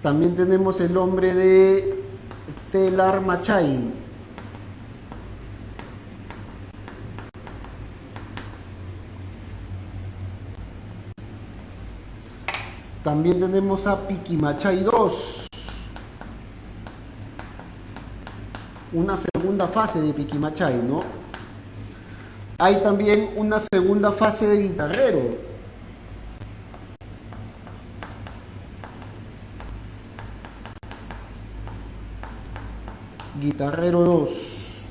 También tenemos el hombre de Telar Machay. También tenemos a Piquimachay 2. Una segunda fase de Piquimachay, ¿no? Hay también una segunda fase de Guitarrero. Guitarrero 2.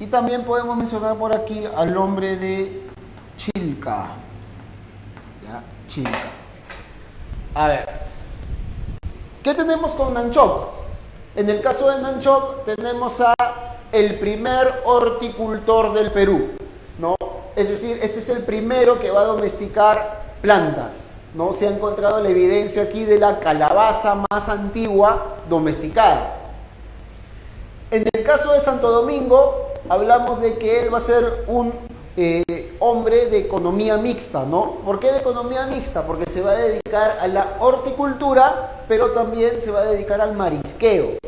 Y también podemos mencionar por aquí al hombre de Chilca. ¿Ya? Chilca. A ver, ¿qué tenemos con Nanchok? En el caso de Nanchok tenemos a el primer horticultor del Perú, ¿no? Es decir, este es el primero que va a domesticar plantas, ¿no? Se ha encontrado la evidencia aquí de la calabaza más antigua domesticada. En el caso de Santo Domingo, hablamos de que él va a ser un hombre de economía mixta, ¿no? ¿Por qué de economía mixta? Porque se va a dedicar a la horticultura, pero también se va a dedicar al marisqueo,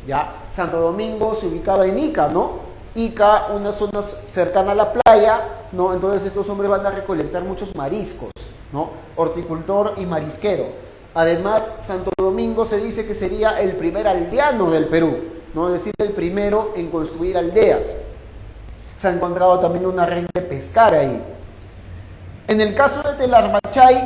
¿ya? Santo Domingo se ubicaba en Ica, ¿no? Ica, una zona cercana a la playa, ¿no? Entonces estos hombres van a recolectar muchos mariscos, ¿no? Horticultor y marisquero. Además, Santo Domingo se dice que sería el primer aldeano del Perú, ¿no? Es decir, el primero en construir aldeas. Se ha encontrado también una red de pescar ahí. En el caso de Telar Machay,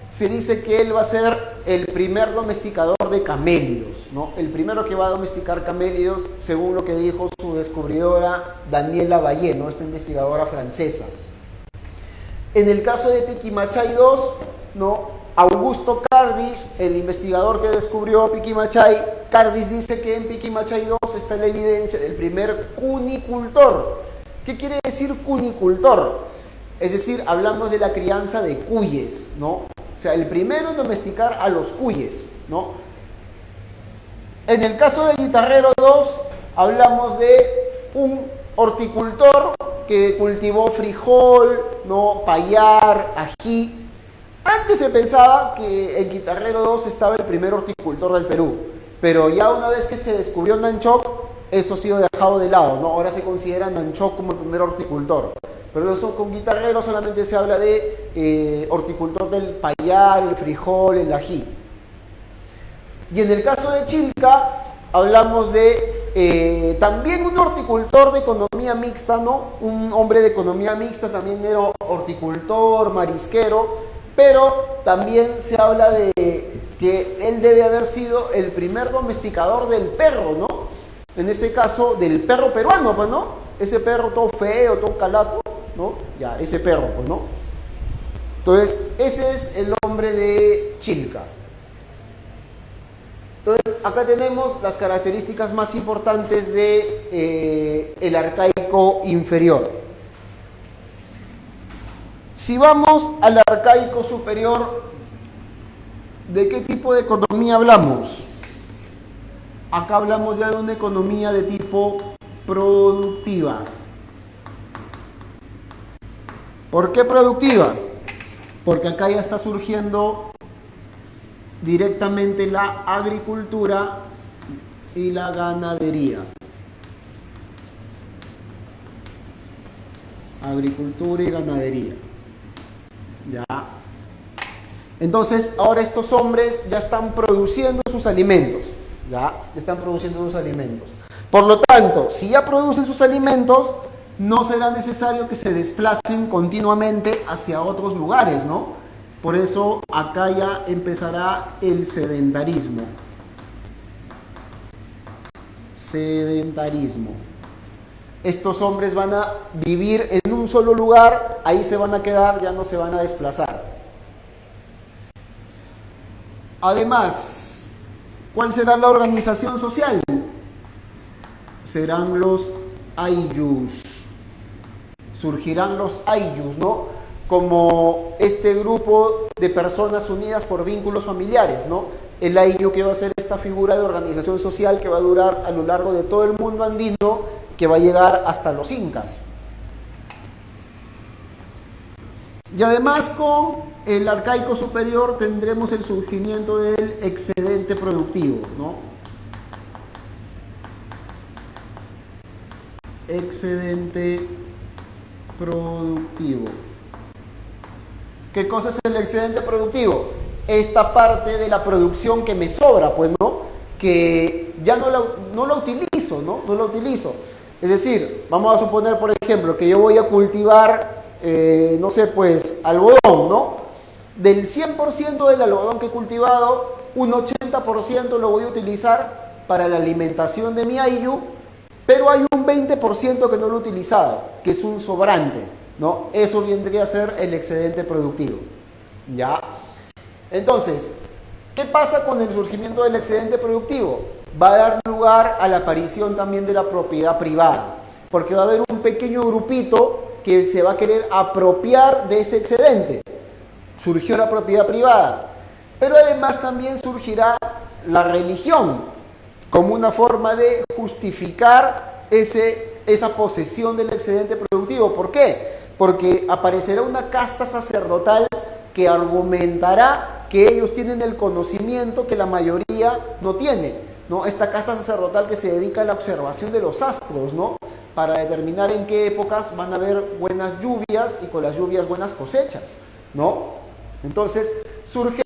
se dice que él va a ser el primer domesticador de camélidos, ¿no? El primero que va a domesticar camélidos, según lo que dijo su descubridora Daniela Vallée, ¿no? Esta investigadora francesa. En el caso de Piquimachay 2, ¿no? Augusto Cardis, el investigador que descubrió Piquimachay, Cardis dice que en Piquimachay 2 está la evidencia del primer cunicultor. ¿Qué quiere decir cunicultor? Es decir, hablamos de la crianza de cuyes, ¿no? O sea, el primero en domesticar a los cuyes, ¿no? En el caso de Guitarrero 2, hablamos de un horticultor que cultivó frijol, ¿no? Payar, ají. Antes se pensaba que el Guitarrero 2 estaba el primer horticultor del Perú, pero ya una vez que se descubrió Nanchoc, eso ha sido dejado de lado, ¿no? Ahora se considera Nanchoc como el primer horticultor. Pero eso, con Guitarrero solamente se habla de horticultor del payar, el frijol, el ají. Y en el caso de Chilca, hablamos de también un horticultor de economía mixta, ¿no? Un hombre de economía mixta, también era horticultor, marisquero, pero también se habla de que él debe haber sido el primer domesticador del perro, ¿no? En este caso, del perro peruano, pues, ¿no? Ese perro todo feo, todo calato, ¿no? Ya, ese perro, pues, ¿no? Entonces, ese es el hombre de Chilca. Entonces, acá tenemos las características más importantes de el arcaico inferior. Si vamos al arcaico superior, ¿de qué tipo de economía hablamos? Acá hablamos ya de una economía de tipo productiva. ¿Por qué productiva? Porque acá ya está surgiendo directamente la agricultura y la ganadería. Agricultura y ganadería. Ya. Entonces, ahora estos hombres ya están produciendo sus alimentos. Ya están produciendo sus alimentos. Por lo tanto, si ya producen sus alimentos, no será necesario que se desplacen continuamente hacia otros lugares, ¿no? Por eso acá ya empezará el sedentarismo. Sedentarismo. Estos hombres van a vivir en un solo lugar, ahí se van a quedar, ya no se van a desplazar. Además, ¿cuál será la organización social? Serán los ayllus. Surgirán los ayllus, ¿no? Como este grupo de personas unidas por vínculos familiares, ¿no? El ayllu, que va a ser esta figura de organización social que va a durar a lo largo de todo el mundo andino, que va a llegar hasta los incas. Y además, con el arcaico superior tendremos el surgimiento del excedente productivo, ¿no? Excedente productivo. ¿Qué cosa es el excedente productivo? Esta parte de la producción que me sobra, pues, ¿no? Que ya no la utilizo, ¿no? No la utilizo. Es decir, vamos a suponer, por ejemplo, que yo voy a cultivar, no sé, pues, algodón, ¿no? Del 100% del algodón que he cultivado, un 80% lo voy a utilizar para la alimentación de mi ayllu, pero hay un 20% que no lo he utilizado, que es un sobrante, ¿no? Eso vendría a ser el excedente productivo, ¿ya? Entonces, ¿qué pasa con el surgimiento del excedente productivo? Va a dar lugar a la aparición también de la propiedad privada, porque va a haber un pequeño grupito que se va a querer apropiar de ese excedente. Surgió la propiedad privada, pero además también surgirá la religión, como una forma de justificar esa posesión del excedente productivo. ¿Por qué? Porque aparecerá una casta sacerdotal que argumentará que ellos tienen el conocimiento que la mayoría no tiene, ¿no? Esta casta sacerdotal que se dedica a la observación de los astros, ¿no? Para determinar en qué épocas van a haber buenas lluvias y con las lluvias buenas cosechas, ¿no? Entonces surge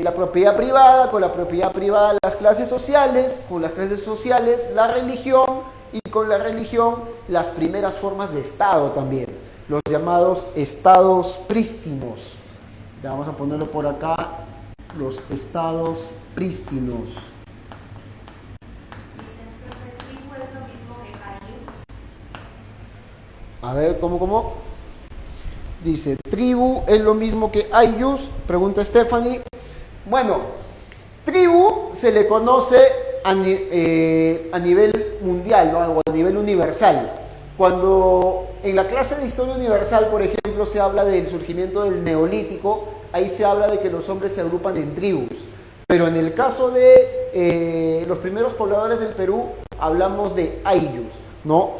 la propiedad privada, con la propiedad privada las clases sociales, con las clases sociales la religión, y con la religión las primeras formas de Estado también, los llamados estados prístinos. Ya vamos a ponerlo por acá, los estados prístinos. A ver, ¿cómo? Dice, tribu es lo mismo que ayllus, pregunta Stephanie. Bueno, tribu se le conoce a nivel mundial, ¿no? O a nivel universal. Cuando en la clase de historia universal, por ejemplo, se habla del surgimiento del neolítico, ahí se habla de que los hombres se agrupan en tribus. Pero en el caso de los primeros pobladores del Perú, hablamos de ayllus, ¿no?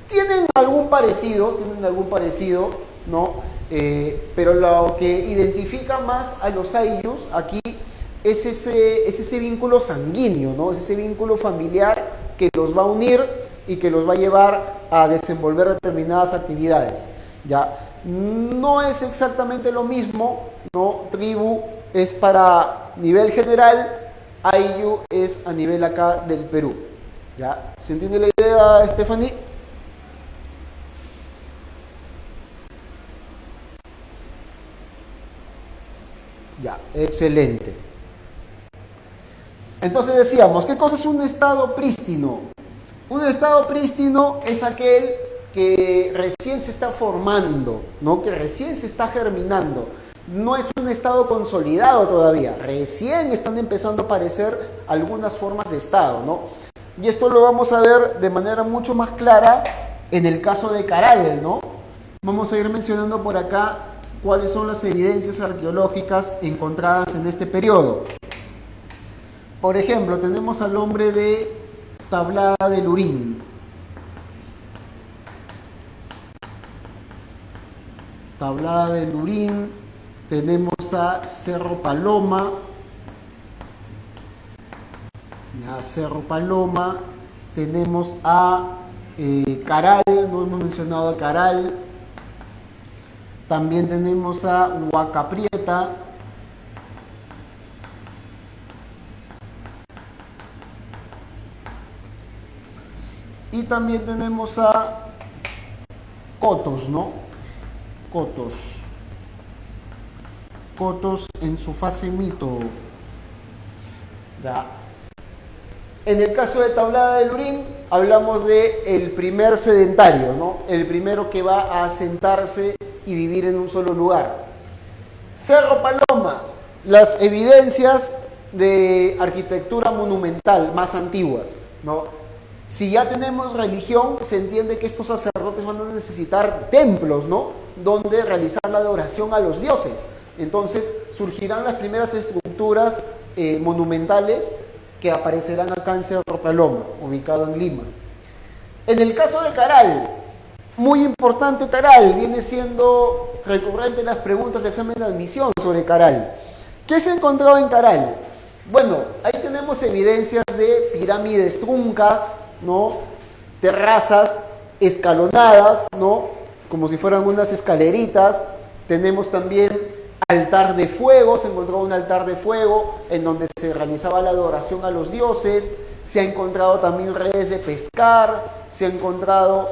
tienen algún parecido, ¿no? Pero lo que identifica más a los Aylus aquí es ese vínculo sanguíneo, ¿no? Es ese vínculo familiar que los va a unir y que los va a llevar a desenvolver determinadas actividades, ¿ya? No es exactamente lo mismo, ¿no? Tribu es para nivel general, Ayllu es a nivel acá del Perú, ¿ya? ¿Se entiende la idea, Stephanie? Ya, excelente. Entonces decíamos, ¿qué cosa es un estado prístino? Un estado prístino es aquel que recién se está formando, ¿no? Que recién se está germinando. No es un estado consolidado todavía. Recién están empezando a aparecer algunas formas de estado, ¿no? Y esto lo vamos a ver de manera mucho más clara en el caso de Caral, ¿no? Vamos a ir mencionando por acá cuáles son las evidencias arqueológicas encontradas en este periodo. Por ejemplo, tenemos al hombre de Tablada del Urín. Tablada del Urín. Tenemos a Cerro Paloma. Ya, Cerro Paloma. Tenemos a Caral, no hemos mencionado a Caral. También tenemos a Huaca Prieta. Y también tenemos a Cotos, ¿no? Cotos en su fase mito. Ya. En el caso de Tablada del Urín, hablamos de el primer sedentario, ¿no? El primero que va a asentarse y vivir en un solo lugar. Cerro Paloma, las evidencias de arquitectura monumental más antiguas, ¿no? Si ya tenemos religión, se entiende que estos sacerdotes van a necesitar templos, ¿no? Donde realizar la adoración a los dioses. Entonces surgirán las primeras estructuras monumentales que aparecerán acá en Cerro Paloma, ubicado en Lima. En el caso de Caral, muy importante Caral, viene siendo recurrente en las preguntas de examen de admisión sobre Caral. ¿Qué se encontró en Caral? Bueno, ahí tenemos evidencias de pirámides truncas, ¿no? Terrazas escalonadas, ¿no? Como si fueran unas escaleritas. Tenemos también altar de fuego, se encontró un altar de fuego en donde se realizaba la adoración a los dioses. Se ha encontrado también redes de pescar, se ha encontrado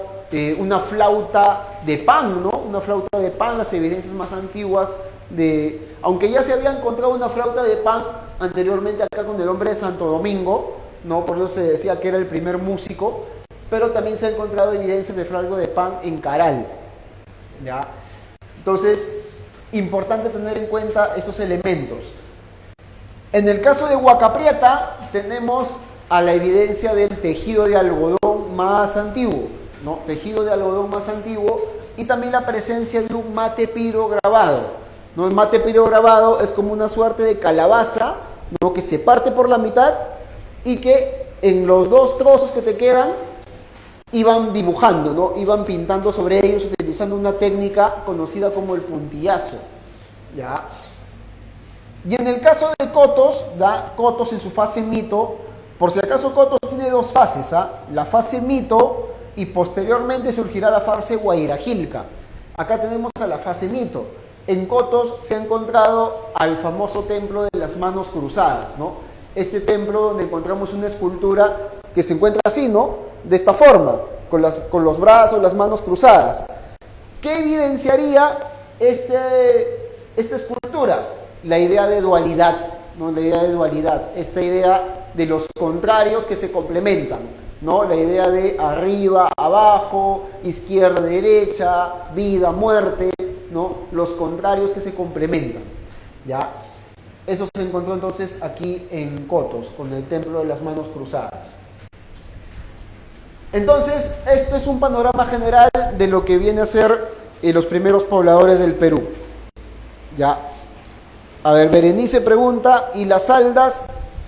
una flauta de pan, ¿no? Una flauta de pan, las evidencias más antiguas de... Aunque ya se había encontrado una flauta de pan anteriormente acá con el hombre de Santo Domingo, ¿no? Por eso se decía que era el primer músico, pero también se han encontrado evidencias de flauta de pan en Caral, ¿ya? Entonces, importante tener en cuenta esos elementos. En el caso de Huaca Prieta, tenemos a la evidencia del tejido de algodón más antiguo, ¿no? Tejido de algodón más antiguo y también la presencia de un mate piro grabado, ¿no? El mate piro grabado es como una suerte de calabaza, ¿no? Que se parte por la mitad y que en los dos trozos que te quedan iban dibujando, ¿no? Iban pintando sobre ellos utilizando una técnica conocida como el puntillazo, ¿ya? Y en el caso de Cotos, ¿ya? Cotos en su fase mito, por si acaso Cotos tiene dos fases, ¿ah? La fase mito y posteriormente surgirá la fase Guairajilca. Acá tenemos a la fase mito. En Cotos se ha encontrado al famoso templo de las manos cruzadas, ¿no? Este templo donde encontramos una escultura que se encuentra así, ¿no? De esta forma, con los brazos, las manos cruzadas. ¿Qué evidenciaría esta escultura? La idea de dualidad, ¿no? La idea de dualidad, esta idea de los contrarios que se complementan, ¿no? La idea de arriba, abajo, izquierda, derecha, vida, muerte, ¿no? Los contrarios que se complementan, ¿ya? Eso se encontró entonces aquí en Cotos, con el templo de las manos cruzadas. Entonces, esto es un panorama general de lo que viene a ser los primeros pobladores del Perú. Ya. A ver, Berenice pregunta, ¿y las Aldas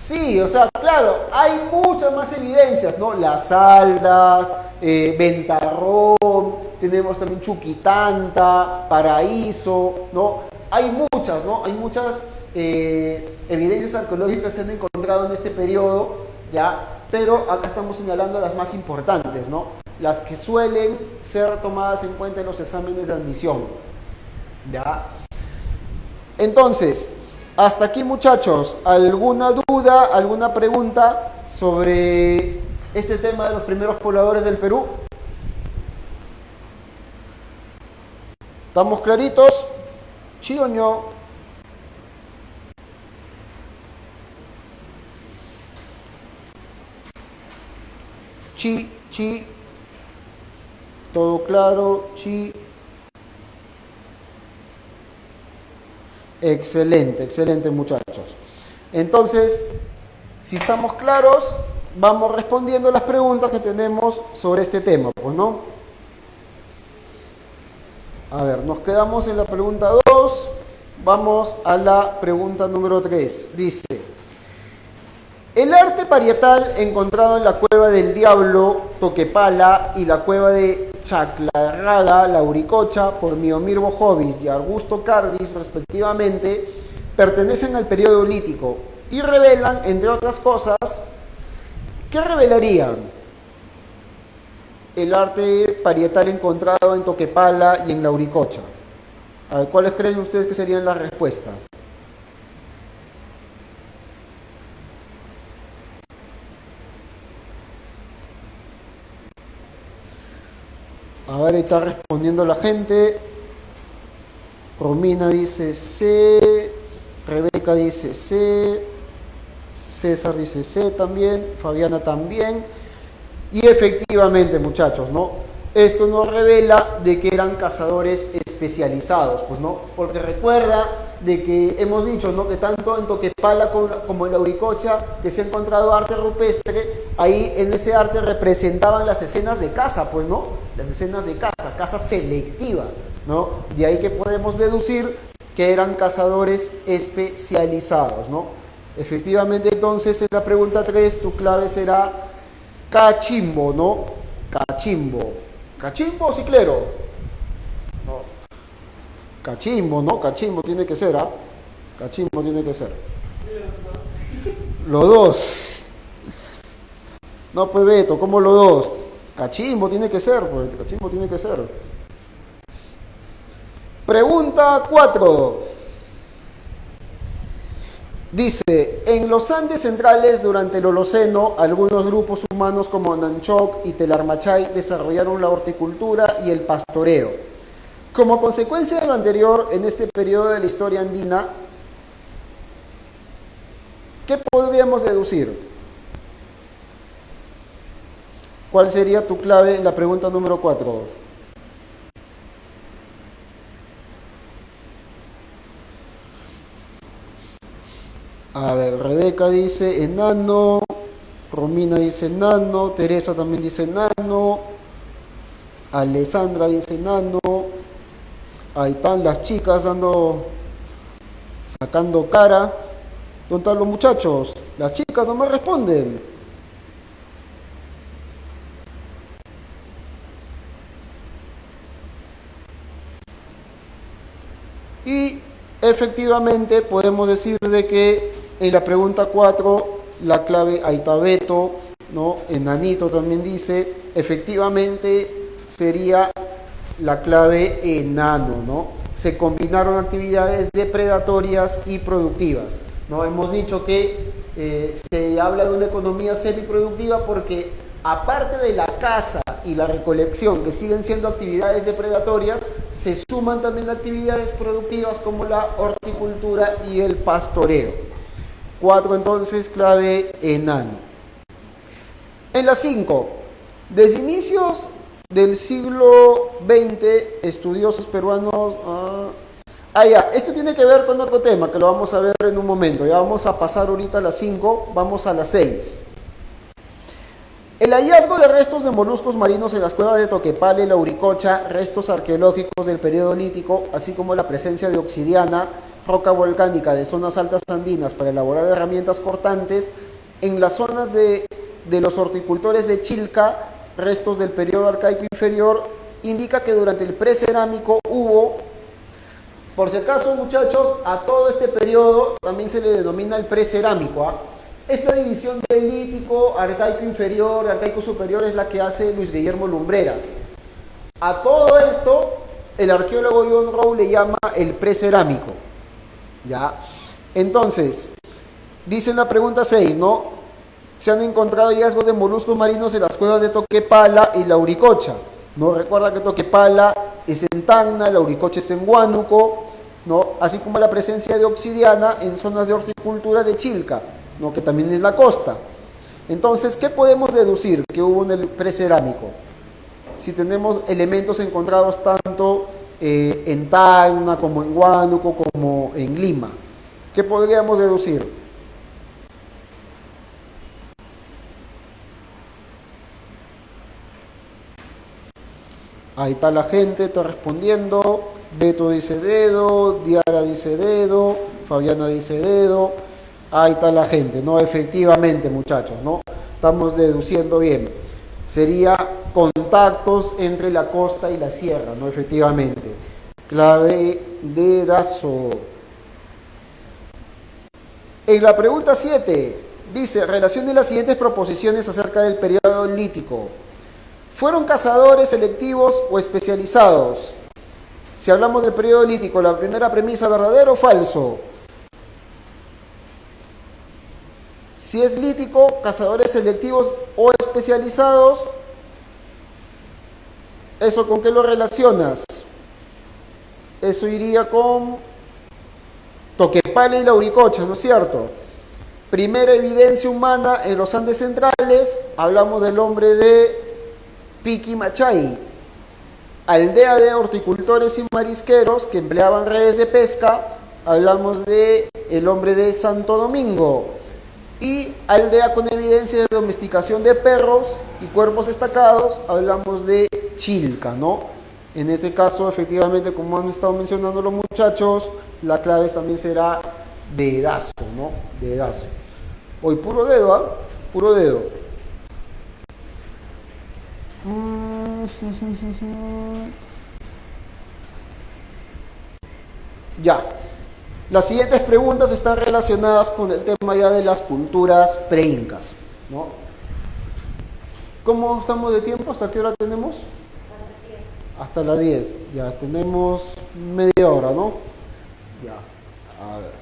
Sí, o sea, claro, hay muchas más evidencias, ¿no? Las Aldas, Ventarrón, tenemos también Chuquitanta, Paraíso, ¿no? Hay muchas, ¿no? Hay muchas evidencias arqueológicas que se han encontrado en este periodo, ¿ya? Pero acá estamos señalando las más importantes, ¿no? Las que suelen ser tomadas en cuenta en los exámenes de admisión, ¿ya? Entonces, hasta aquí, muchachos, ¿alguna duda, alguna pregunta sobre este tema de los primeros pobladores del Perú? ¿Estamos claritos? ¿Sí o no? Sí, sí. ¿Todo claro? Sí. Excelente, excelente, muchachos. Entonces, si estamos claros, vamos respondiendo las preguntas que tenemos sobre este tema, pues, ¿no? A ver, nos quedamos en la pregunta 2, vamos a la pregunta número 3. Dice, el arte parietal encontrado en la Cueva del Diablo, Toquepala, y la Cueva de Chaclarraga, Lauricocha, por Miomir Bojovic y Augusto Cardis, respectivamente, pertenecen al periodo lítico y revelan, entre otras cosas, ¿qué revelarían? El arte parietal encontrado en Toquepala y en Lauricocha. A ver, ¿cuáles creen ustedes que serían las respuestas? A ver, ahí está respondiendo la gente. Romina dice C, Rebeca dice C, César dice C también, Fabiana también. Y efectivamente, muchachos, ¿no? Esto nos revela de que eran cazadores especializados, pues, ¿no? Porque recuerda de que hemos dicho, ¿no? Que tanto en Toquepala como en Lauricocha, que se ha encontrado arte rupestre, ahí en ese arte representaban las escenas de caza, pues, ¿no? Las escenas de caza, caza selectiva, ¿no? De ahí que podemos deducir que eran cazadores especializados, ¿no? Efectivamente, entonces, en la pregunta 3, tu clave será cachimbo, ¿no? Cachimbo. ¿Cachimbo o ciclero? No. Cachimbo, ¿no? Cachimbo tiene que ser, ¿ah? Cachimbo tiene que ser. Los dos. No, pues Beto, ¿cómo los dos? Cachimbo tiene que ser, pues. Cachimbo tiene que ser. Pregunta 4. Dice, en los Andes centrales durante el Holoceno, algunos grupos humanos como Nanchoc y Telarmachay desarrollaron la horticultura y el pastoreo. Como consecuencia de lo anterior, en este periodo de la historia andina, ¿qué podríamos deducir? ¿Cuál sería tu clave en la pregunta número 4? A ver, Rebeca dice enano, Romina dice enano, Teresa también dice enano, Alessandra dice enano, ahí están las chicas sacando cara. ¿Dónde están los muchachos? Las chicas no me responden. Y efectivamente podemos decir de que en la pregunta 4 la clave Aitabeto, ¿no? Enanito también dice, efectivamente sería la clave enano, ¿no? Se combinaron actividades depredatorias y productivas, ¿no? Hemos dicho que se habla de una economía semiproductiva porque aparte de la caza y la recolección, que siguen siendo actividades depredatorias, se suman también actividades productivas como la horticultura y el pastoreo. 4 entonces, clave enano. En la 5, desde inicios del siglo XX, estudiosos peruanos... ya, esto tiene que ver con otro tema que lo vamos a ver en un momento. Ya vamos a pasar ahorita a la 5, vamos a la 6. El hallazgo de restos de moluscos marinos en las cuevas de Toquepala y Lauricocha, restos arqueológicos del periodo lítico, así como la presencia de obsidiana, roca volcánica de zonas altas andinas para elaborar herramientas cortantes, en las zonas de los horticultores de Chilca, restos del periodo arcaico inferior, indica que durante el precerámico hubo, por si acaso muchachos, a todo este periodo también se le denomina el precerámico, ¿ah? Esta división de lítico, arcaico inferior, arcaico superior es la que hace Luis Guillermo Lumbreras. A todo esto, el arqueólogo John Rowe le llama el precerámico. ¿Ya? Entonces, dice en la pregunta 6, ¿no? Se han encontrado hallazgos de moluscos marinos en las cuevas de Toquepala y Lauricocha, ¿no? Recuerda que Toquepala es en Tacna, Lauricocha es en Huánuco, ¿no? Así como la presencia de obsidiana en zonas de horticultura de Chilca, ¿no? Que también es la costa. Entonces, ¿qué podemos deducir que hubo en el precerámico? Si tenemos elementos encontrados tanto en Tacna como en Huánuco como en Lima, ¿qué podríamos deducir? Ahí está la gente, está respondiendo. Beto dice dedo, Diara dice dedo, Fabiana dice dedo. Ahí está la gente, ¿no? Efectivamente, muchachos, ¿no? Estamos deduciendo bien. Sería contactos entre la costa y la sierra, ¿no? Efectivamente. Clave dedazo. En la pregunta 7, dice, relacione las siguientes proposiciones acerca del periodo lítico. ¿Fueron cazadores selectivos o especializados? Si hablamos del periodo lítico, la primera premisa, ¿verdadero o falso? Si es lítico, cazadores selectivos o especializados, ¿eso con qué lo relacionas? Eso iría con Toquepala y Lauricocha, ¿no es cierto? Primera evidencia humana en los Andes centrales, hablamos del hombre de Piquimachay, aldea de horticultores y marisqueros que empleaban redes de pesca, hablamos de el hombre de Santo Domingo, y aldea con evidencia de domesticación de perros y cuerpos estacados, hablamos de Chilca, ¿no? En este caso, efectivamente, como han estado mencionando los muchachos, la clave también será dedazo, ¿no? Dedazo. Hoy puro dedo, ¿ah? Puro dedo. Ya. Las siguientes preguntas están relacionadas con el tema ya de las culturas preincas, ¿no? ¿Cómo estamos de tiempo? ¿Hasta qué hora tenemos? Hasta las 10. Ya tenemos media hora, ¿no? Ya. A ver.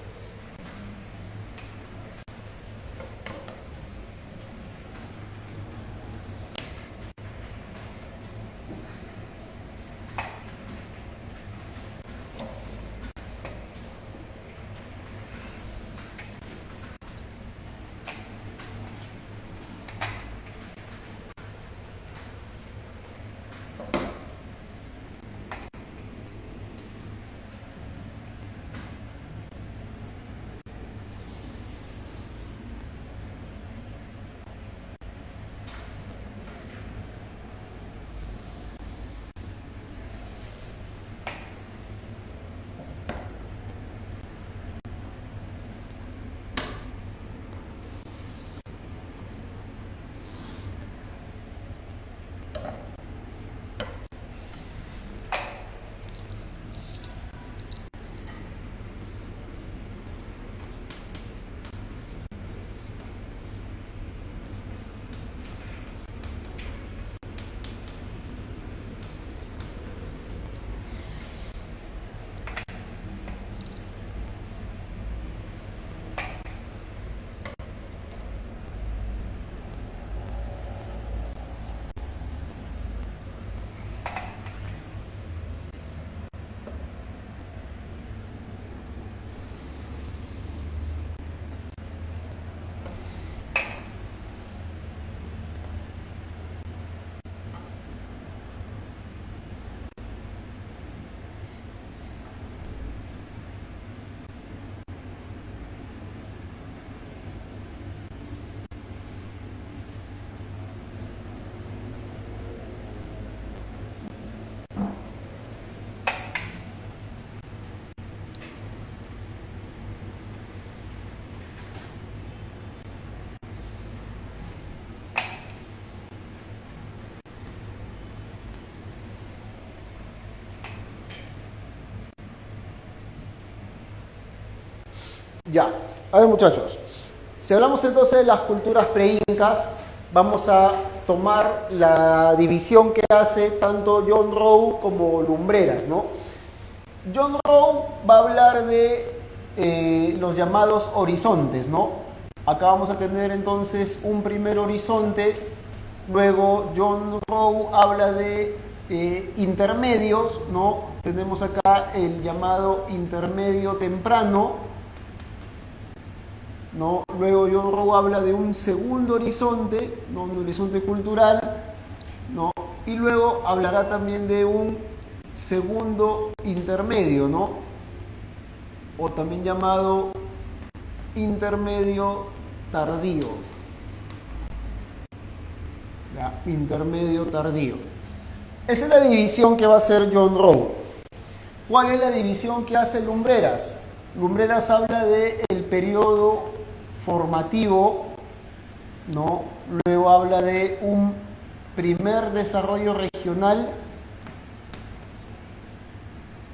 Ya, a ver muchachos, si hablamos entonces de las culturas pre-incas, vamos a tomar la división que hace tanto John Rowe como Lumbreras, ¿no? John Rowe va a hablar de los llamados horizontes, ¿no? Acá vamos a tener entonces un primer horizonte, luego John Rowe habla de intermedios, ¿no? Tenemos acá el llamado intermedio temprano, ¿no? Luego John Rowe habla de un segundo horizonte, ¿no? Un horizonte cultural, ¿no? Y luego hablará también de un segundo intermedio, ¿no? O también llamado intermedio tardío. Ya, intermedio tardío. Esa es la división que va a hacer John Rowe. ¿Cuál es la división que hace Lumbreras? Lumbreras habla del periodo formativo, ¿no? Luego habla de un primer desarrollo regional.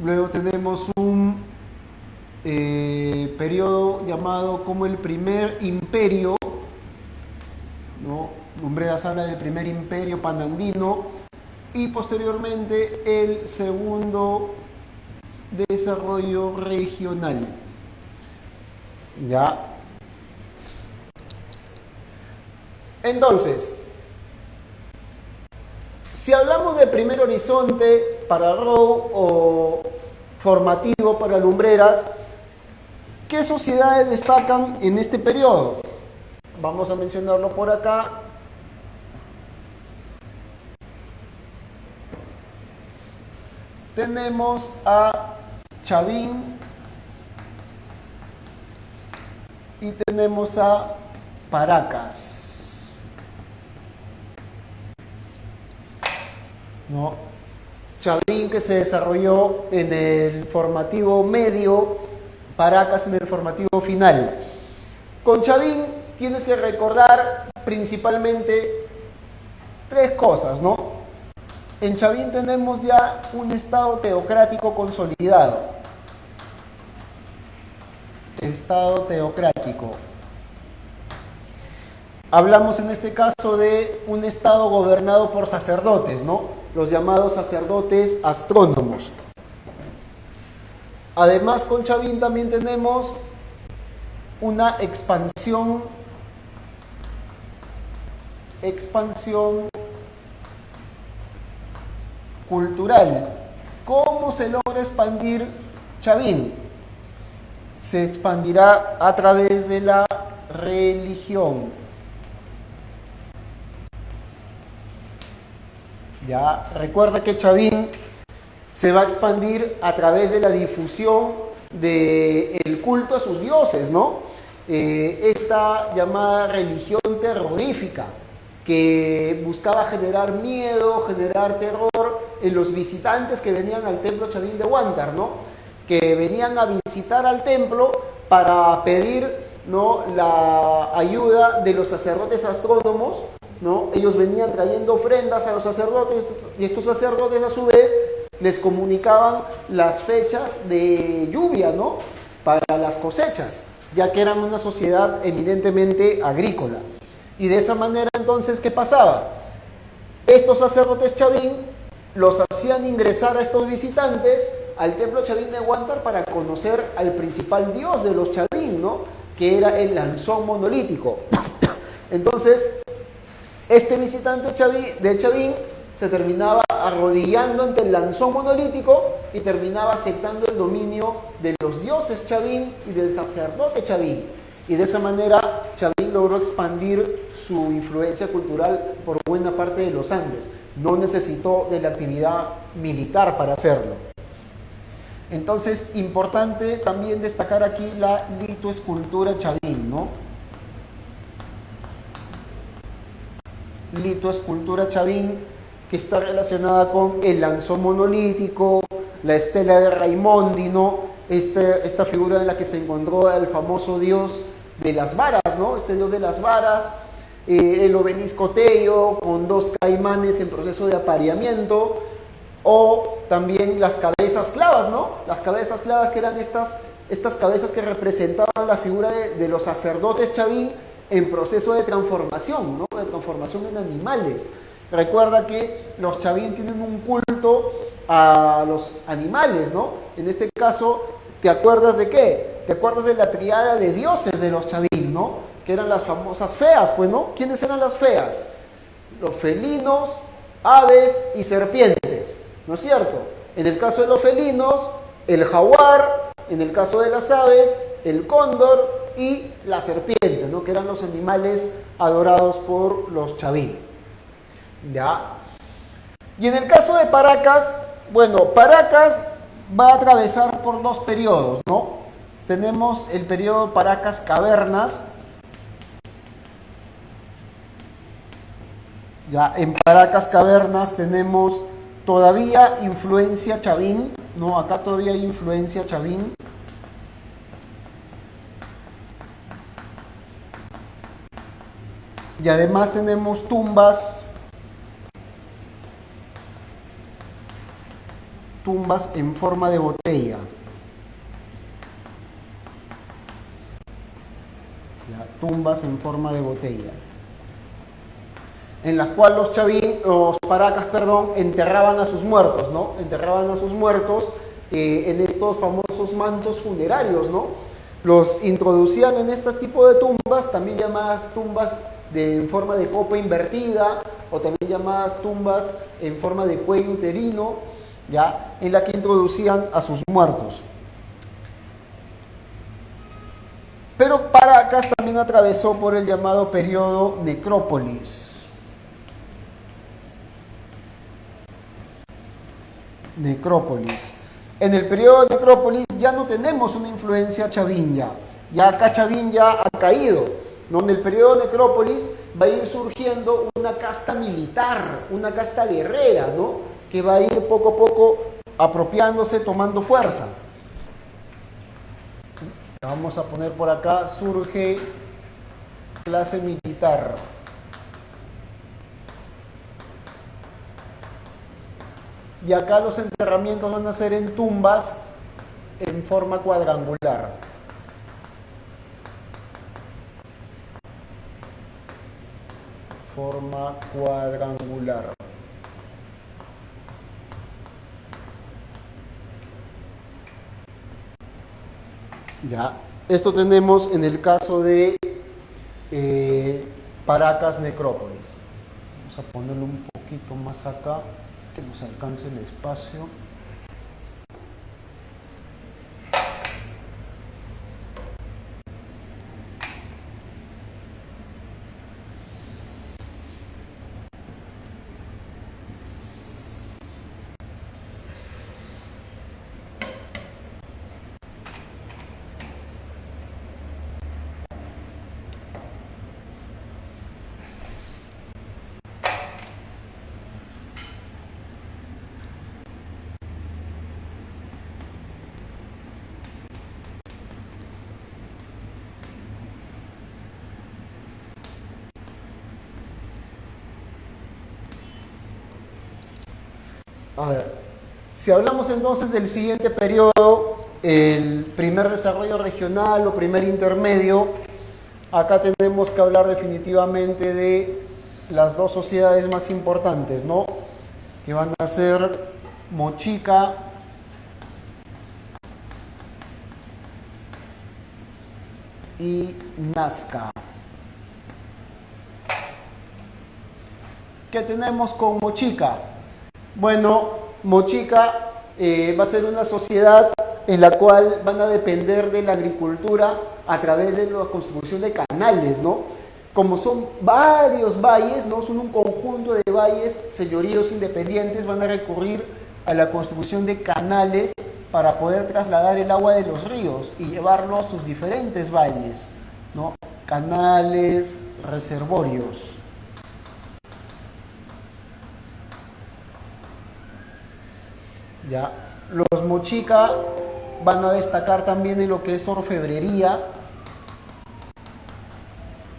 Luego tenemos un periodo llamado como el primer imperio, ¿no? Lumbreras habla del primer imperio panandino y posteriormente el segundo desarrollo regional. ¿Ya? Entonces, si hablamos del primer horizonte para Rowe o formativo para Lumbreras, ¿qué sociedades destacan en este periodo? Vamos a mencionarlo por acá. Tenemos a Chavín y tenemos a Paracas, ¿no? Chavín, que se desarrolló en el formativo medio, Paracas en el formativo final. Con Chavín tienes que recordar principalmente tres cosas, ¿no? En Chavín tenemos ya un estado teocrático consolidado. Estado teocrático. Hablamos en este caso de un estado gobernado por sacerdotes, ¿no? Los llamados sacerdotes astrónomos. Además, con Chavín también tenemos una expansión cultural. ¿Cómo se logra expandir Chavín? Se expandirá a través de la religión. Ya, recuerda que Chavín se va a expandir a través de la difusión del culto a sus dioses, ¿no? Esta llamada religión terrorífica, que buscaba generar miedo, generar terror en los visitantes que venían al templo Chavín de Huántar, ¿no? Que venían a visitar al templo para pedir, ¿no?, la ayuda de los sacerdotes astrónomos, ¿no? Ellos venían trayendo ofrendas a los sacerdotes y estos sacerdotes a su vez les comunicaban las fechas de lluvia, ¿no?, para las cosechas, ya que eran una sociedad eminentemente agrícola. Y de esa manera entonces, ¿qué pasaba? Estos sacerdotes Chavín los hacían ingresar a estos visitantes al templo Chavín de Huántar para conocer al principal dios de los Chavín, ¿no?, que era el lanzón monolítico. Entonces, este visitante de Chavín se terminaba arrodillando ante el lanzón monolítico y terminaba aceptando el dominio de los dioses Chavín y del sacerdote Chavín. Y de esa manera Chavín logró expandir su influencia cultural por buena parte de los Andes. No necesitó de la actividad militar para hacerlo. Entonces, importante también destacar aquí la litoescultura Chavín, ¿no? Litoescultura Chavín, que está relacionada con el lanzón monolítico, la estela de Raimondi, ¿no? Esta figura en la que se encontró el famoso dios de las varas, ¿no? Este dios de las varas, el obelisco Tello con dos caimanes en proceso de apareamiento, o también las cabezas clavas, ¿no? Las cabezas clavas, que eran estas cabezas que representaban la figura de los sacerdotes chavín en proceso de transformación, ¿no? De transformación en animales. Recuerda que los chavín tienen un culto a los animales, ¿no? En este caso, ¿te acuerdas de qué? ¿Te acuerdas de la triada de dioses de los chavín, ¿no? Que eran las famosas feas, pues, ¿no? ¿Quiénes eran las feas? Los felinos, aves y serpientes, ¿no es cierto? En el caso de los felinos, el jaguar; en el caso de las aves, el cóndor y la serpiente, ¿no? Que eran los animales adorados por los chavín. ¿Ya? Y en el caso de Paracas, bueno, Paracas va a atravesar por dos periodos, ¿no? Tenemos el periodo Paracas Cavernas. Ya, en Paracas Cavernas tenemos todavía influencia chavín, ¿no? Acá todavía hay influencia chavín. Y además tenemos tumbas en forma de botella. Ya, tumbas en forma de botella, en las cuales los Paracas, enterraban a sus muertos, ¿no? Enterraban a sus muertos en estos famosos mantos funerarios, ¿no? Los introducían en este tipo de tumbas, también llamadas tumbas en forma de copa invertida, o también llamadas tumbas en forma de cuello uterino, ¿ya? En la que introducían a sus muertos. Pero Paracas también atravesó por el llamado periodo necrópolis. En el periodo de necrópolis ya no tenemos una influencia chavín ya acá chavín ya ha caído, ¿no? En el periodo de necrópolis va a ir surgiendo una casta militar, una casta guerrera, ¿no? Que va a ir poco a poco apropiándose, tomando fuerza. Vamos a poner por acá, surge clase militar. Y acá los enterramientos van a ser en tumbas en forma cuadrangular. Forma cuadrangular. Ya, esto tenemos en el caso de Paracas Necrópolis. Vamos a ponerlo un poquito más acá, que nos alcance el espacio. A ver, si hablamos entonces del siguiente periodo, el primer desarrollo regional o primer intermedio, acá tenemos que hablar definitivamente de las dos sociedades más importantes, ¿no? Que van a ser Mochica y Nazca. ¿Qué tenemos con Mochica? Bueno, Mochica va a ser una sociedad en la cual van a depender de la agricultura a través de la construcción de canales, ¿no? Como son varios valles, ¿no? Son un conjunto de valles, señoríos independientes van a recurrir a la construcción de canales para poder trasladar el agua de los ríos y llevarlo a sus diferentes valles, ¿no? Canales, reservorios. Ya, los Mochica van a destacar también en lo que es orfebrería.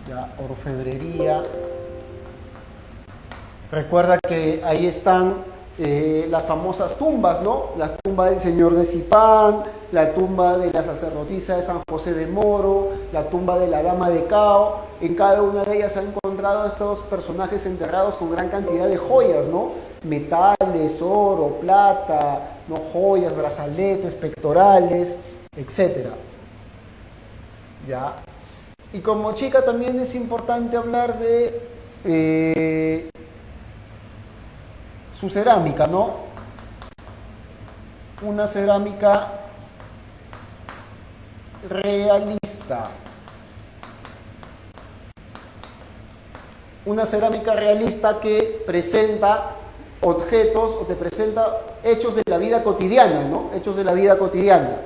Ya, orfebrería. Recuerda que ahí están las famosas tumbas, ¿no? La tumba del señor de Zipán, la tumba de la sacerdotisa de San José de Moro, la tumba de la dama de Cao. En cada una de ellas se han encontrado estos personajes enterrados con gran cantidad de joyas, ¿no? Metales, oro, plata, ¿no? Joyas, brazaletes, pectorales, etc. ¿Ya? Y como chica también es importante hablar de su cerámica, ¿no? Una cerámica realista. Una cerámica realista que presenta objetos o te presenta hechos de la vida cotidiana, ¿no? Hechos de la vida cotidiana.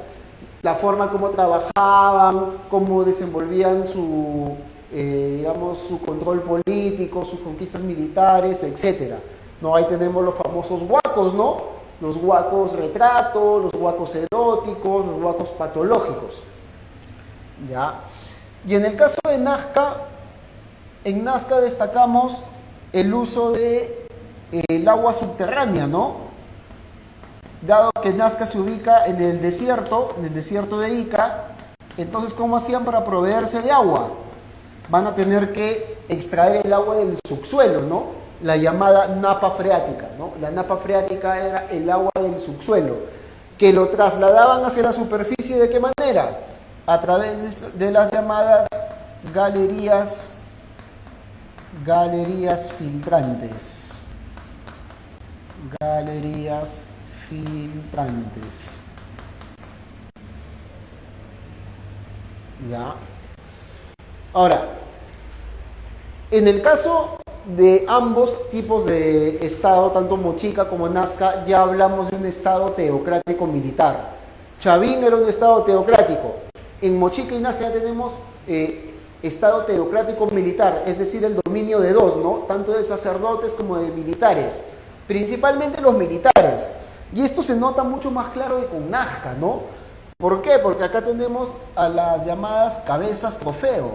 La forma como trabajaban, cómo desenvolvían digamos, su control político, sus conquistas militares, etc. ¿No? Ahí tenemos los famosos huacos, ¿no? Los huacos retrato, los huacos eróticos, los huacos patológicos. ¿Ya? Y en el caso de Nazca, en Nazca destacamos el uso del agua subterránea, ¿no? Dado que Nazca se ubica en el desierto de Ica, entonces ¿cómo hacían para proveerse de agua? Van a tener que extraer el agua del subsuelo, ¿no? La llamada napa freática, ¿no? La napa freática era el agua del subsuelo, que lo trasladaban hacia la superficie. ¿De qué manera? A través de las llamadas galerías filtrantes. Galerías filtrantes. ¿Ya? Ahora, en el caso de ambos tipos de Estado, tanto Mochica como Nazca, ya hablamos de un Estado teocrático militar. Chavín era un Estado teocrático. En Mochica y Nazca ya tenemos Estado teocrático militar, es decir, el dominio de dos, ¿no? Tanto de sacerdotes como de militares. Principalmente los militares. Y esto se nota mucho más claro que con Nazca, ¿no? ¿Por qué? Porque acá tenemos a las llamadas cabezas trofeo.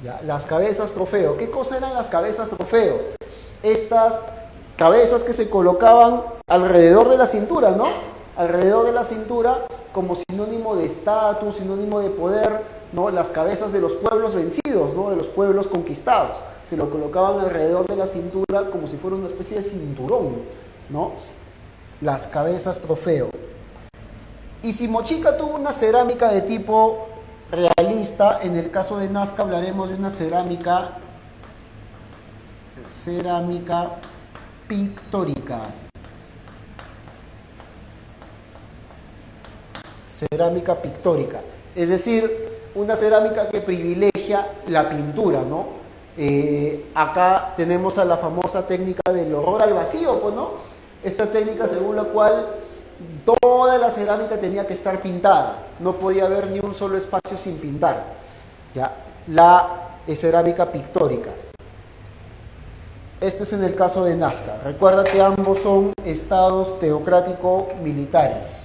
¿Ya? Las cabezas trofeo. ¿Qué cosa eran las cabezas trofeo? Estas cabezas que se colocaban alrededor de la cintura, ¿no? Alrededor de la cintura como sinónimo de estatus, sinónimo de poder, ¿no? Las cabezas de los pueblos vencidos, ¿no? De los pueblos conquistados. Se lo colocaban alrededor de la cintura como si fuera una especie de cinturón, ¿no? Las cabezas trofeo. Y si Mochica tuvo una cerámica de tipo realista, en el caso de Nazca hablaremos de una cerámica pictórica. Cerámica pictórica, es decir, una cerámica que privilegia la pintura, ¿no? Acá tenemos a la famosa técnica del horror al vacío, pues, ¿no? Esta técnica según la cual toda la cerámica tenía que estar pintada, no podía haber ni un solo espacio sin pintar, ¿ya? La cerámica pictórica. Este es en el caso de Nazca. Recuerda que ambos son estados teocrático-militares.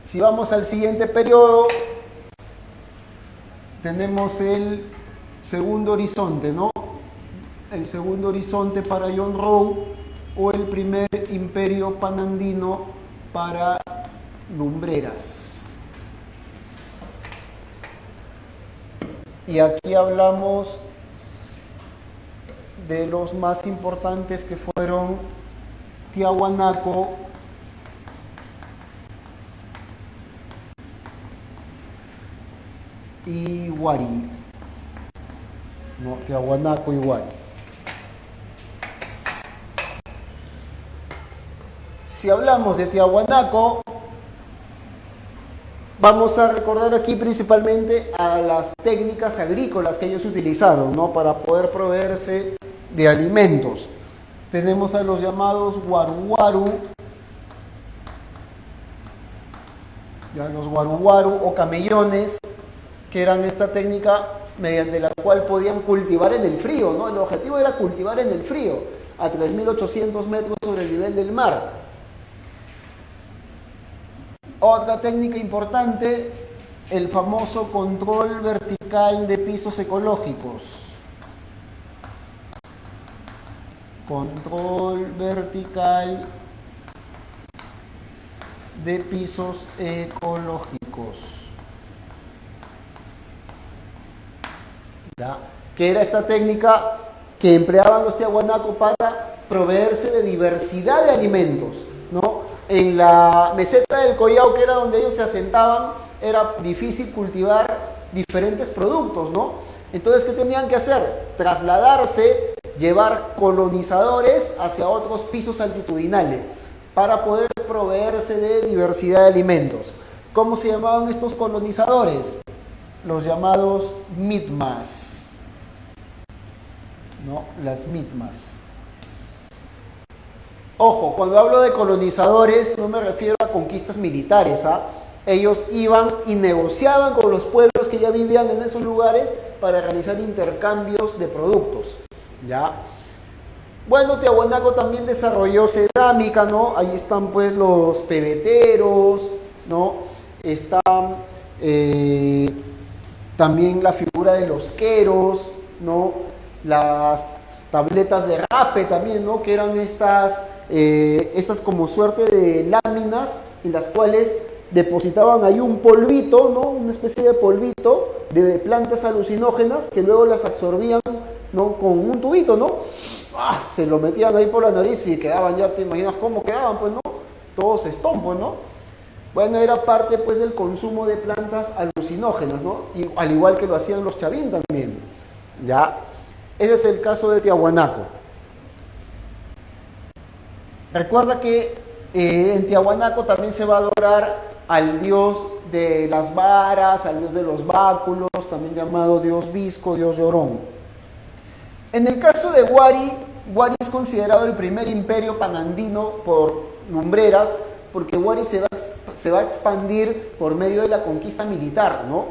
Si vamos al siguiente periodo, tenemos el segundo horizonte, ¿no? El segundo horizonte para John Rowe, o el primer imperio panandino para Lumbreras. Y aquí hablamos de los más importantes, que fueron Tiahuanaco y Huari. No, Tiahuanaco y Huari. Si hablamos de Tiahuanaco, vamos a recordar aquí principalmente a las técnicas agrícolas que ellos utilizaron, ¿no? Para poder proveerse de alimentos. Tenemos a los llamados guaruguaru, ya los guaruguaru o camellones, que eran esta técnica mediante la cual podían cultivar en el frío, ¿no? El objetivo era cultivar en el frío, a 3.800 metros sobre el nivel del mar. Otra técnica importante el famoso control vertical de pisos ecológicos. Control vertical de pisos ecológicos. ¿Ya? Que era esta técnica que empleaban los tiahuanacos para proveerse de diversidad de alimentos, ¿no? En la meseta del Collao, que era donde ellos se asentaban, era difícil cultivar diferentes productos, ¿no? Entonces, ¿qué tenían que hacer? Trasladarse, llevar colonizadores hacia otros pisos altitudinales para poder proveerse de diversidad de alimentos. ¿Cómo se llamaban estos colonizadores? Los llamados mitmas, ¿no? Las mitmas. Ojo, cuando hablo de colonizadores no me refiero a conquistas militares, ¿ah? Ellos iban y negociaban con los pueblos que ya vivían en esos lugares para realizar intercambios de productos, ¿ya? Bueno, Tiahuanaco también desarrolló cerámica, ¿no? Ahí están pues los pebeteros, ¿no? Están también la figura de los queros, ¿no? Las tabletas de rape también, ¿no? Que eran estas como suerte de láminas en las cuales depositaban ahí un polvito, ¿no? Una especie de polvito de plantas alucinógenas que luego las absorbían, ¿no? Con un tubito, ¿no? Se lo metían ahí por la nariz y quedaban, ya te imaginas cómo quedaban, pues, ¿no? Todos estompos, ¿no? Bueno, era parte, pues, del consumo de plantas alucinógenas, ¿no? Y, al igual que lo hacían los chavín también, ¿ya? Ese es el caso de Tiahuanaco. Recuerda que en Tiahuanaco también se va a adorar al dios de las varas, al dios de los báculos, también llamado dios Visco, dios Llorón. En el caso de Huari, Huari es considerado el primer imperio panandino por Lumbreras, porque Huari se va a expandir por medio de la conquista militar, ¿no?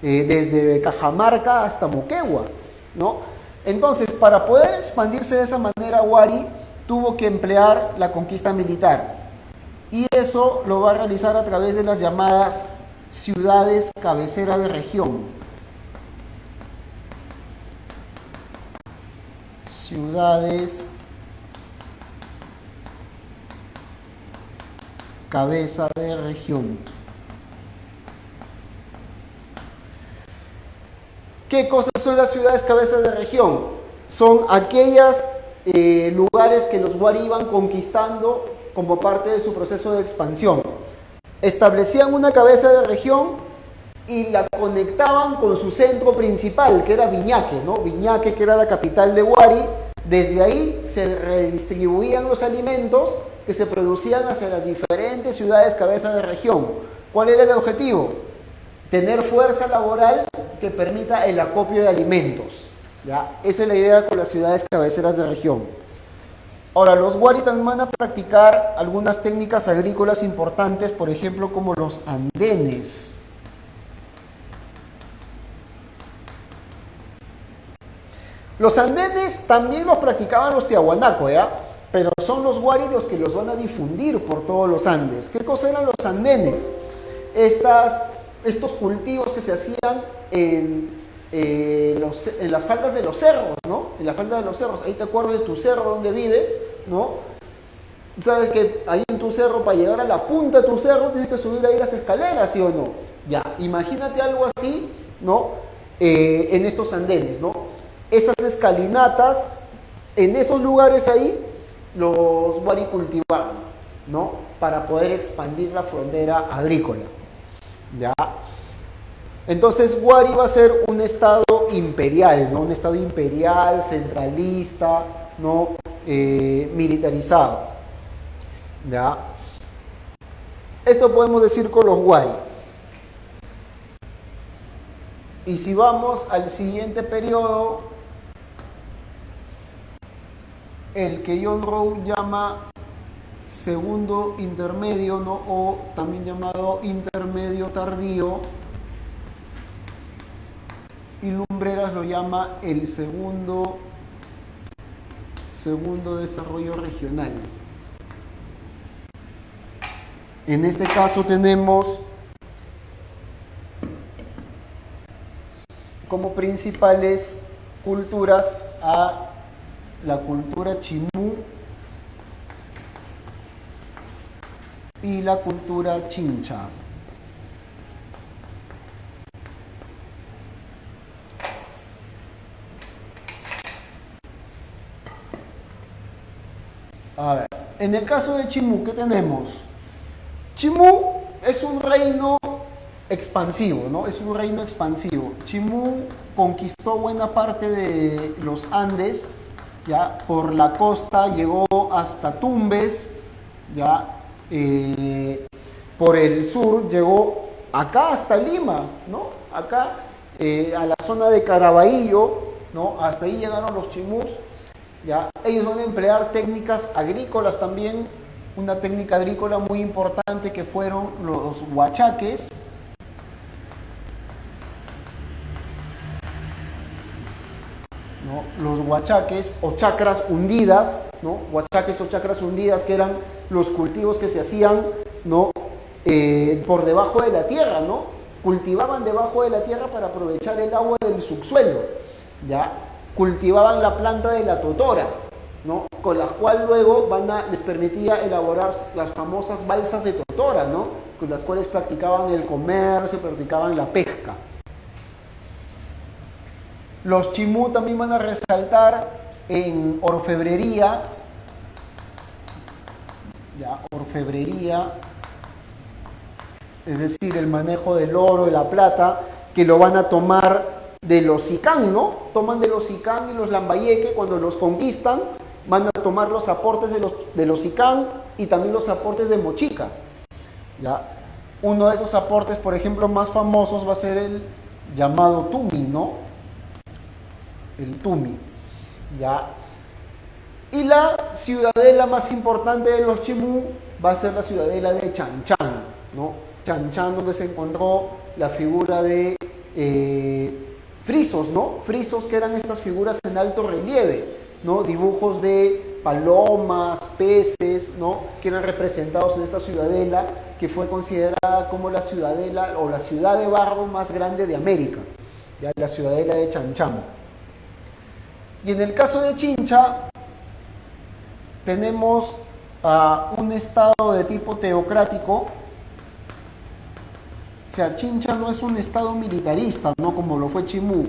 Desde Cajamarca hasta Moquegua, ¿no? Entonces, para poder expandirse de esa manera, Huari tuvo que emplear la conquista militar. Y eso lo va a realizar a través de las llamadas ciudades cabecera de región. Ciudades cabeza de región. ¿Qué cosas son las ciudades cabezas de región? Son aquellas lugares que los Huari iban conquistando como parte de su proceso de expansión. Establecían una cabeza de región y la conectaban con su centro principal, que era Viñaque, ¿no? Viñaque, que era la capital de Huari. Desde ahí se redistribuían los alimentos que se producían hacia las diferentes ciudades cabeza de región. ¿Cuál era el objetivo? Tener fuerza laboral que permita el acopio de alimentos, ¿ya? Esa es la idea con las ciudades cabeceras de región. Ahora, los Huari también van a practicar algunas técnicas agrícolas importantes, por ejemplo, como los andenes. Los andenes también los practicaban los tiahuanacos, ¿ya? Pero son los Huari los que los van a difundir por todos los Andes. ¿Qué cosa eran los andenes? Estos cultivos que se hacían en las faldas de los cerros, ¿no? En la falda de los cerros, ahí te acuerdas de tu cerro donde vives, ¿no? Sabes que ahí en tu cerro, para llegar a la punta de tu cerro, tienes que subir ahí las escaleras, ¿sí o no? Ya, imagínate algo así, ¿no? En estos andenes, ¿no? Esas escalinatas, en esos lugares ahí, los Huari cultivaban, ¿no? Para poder expandir la frontera agrícola, ¿ya? Entonces Huari va a ser un estado imperial, ¿no? Un estado imperial, centralista, ¿no? Militarizado, ¿ya? Esto podemos decir con los Huari. Y si vamos al siguiente periodo, el que John Rowe llama segundo intermedio, ¿no? O también llamado intermedio tardío, y Lumbreras lo llama el segundo desarrollo regional. En este caso tenemos como principales culturas a la cultura chimú y la cultura chincha. A ver, en el caso de Chimú, ¿qué tenemos? Chimú es un reino expansivo, ¿no? Es un reino expansivo. Chimú conquistó buena parte de los Andes, ya por la costa llegó hasta Tumbes, ya por el sur llegó acá hasta Lima, ¿no? Acá a la zona de Caraballo, ¿no? Hasta ahí llegaron los chimús. ¿Ya? Ellos van a emplear técnicas agrícolas también, una técnica agrícola muy importante que fueron los huachaques. ¿No? Los huachaques o chacras hundidas, ¿no? Huachaques o chacras hundidas, que eran los cultivos que se hacían, ¿no? Por debajo de la tierra, ¿no? Cultivaban debajo de la tierra para aprovechar el agua del subsuelo, ¿ya? Cultivaban la planta de la totora, ¿no? Con la cual luego les permitía elaborar las famosas balsas de totora, ¿no? Con las cuales practicaban el comercio, practicaban la pesca. Los chimú también van a resaltar en orfebrería, ya, orfebrería, es decir, el manejo del oro y la plata, que lo van a tomar de los Sicán, ¿no? Toman de los Sicán y los Lambayeque cuando los conquistan, van a tomar los aportes de los Sicán y también los aportes de Mochica, ¿ya? Uno de esos aportes, por ejemplo, más famosos va a ser el llamado Tumi, ¿no? El Tumi, ¿ya? Y la ciudadela más importante de los chimú va a ser la ciudadela de Chanchán, ¿no? Chanchán, donde se encontró la figura de frisos, ¿no? Frisos, que eran estas figuras en alto relieve, ¿no? Dibujos de palomas, peces, ¿no? Que eran representados en esta ciudadela, que fue considerada como la ciudadela o la ciudad de barro más grande de América, ya, la ciudadela de Chanchán. Y en el caso de Chincha tenemos un estado de tipo teocrático. O sea, Chincha no es un estado militarista, ¿no? Como lo fue Chimú.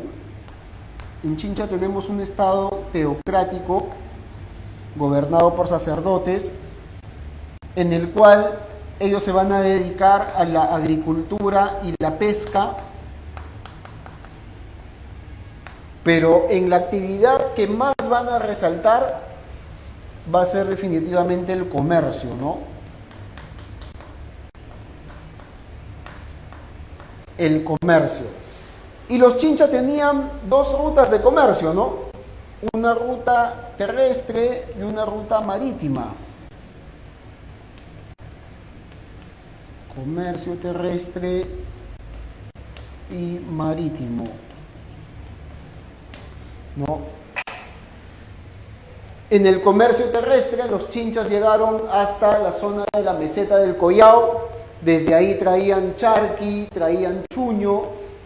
En Chincha tenemos un estado teocrático gobernado por sacerdotes, en el cual ellos se van a dedicar a la agricultura y la pesca, pero en la actividad que más van a resaltar va a ser definitivamente el comercio, ¿no? El comercio. Y los chinchas tenían dos rutas de comercio, ¿no? Una ruta terrestre y una ruta marítima. Comercio terrestre y marítimo, ¿no? En el comercio terrestre, los chinchas llegaron hasta la zona de la meseta del Collao. Desde ahí traían charqui, traían chuño,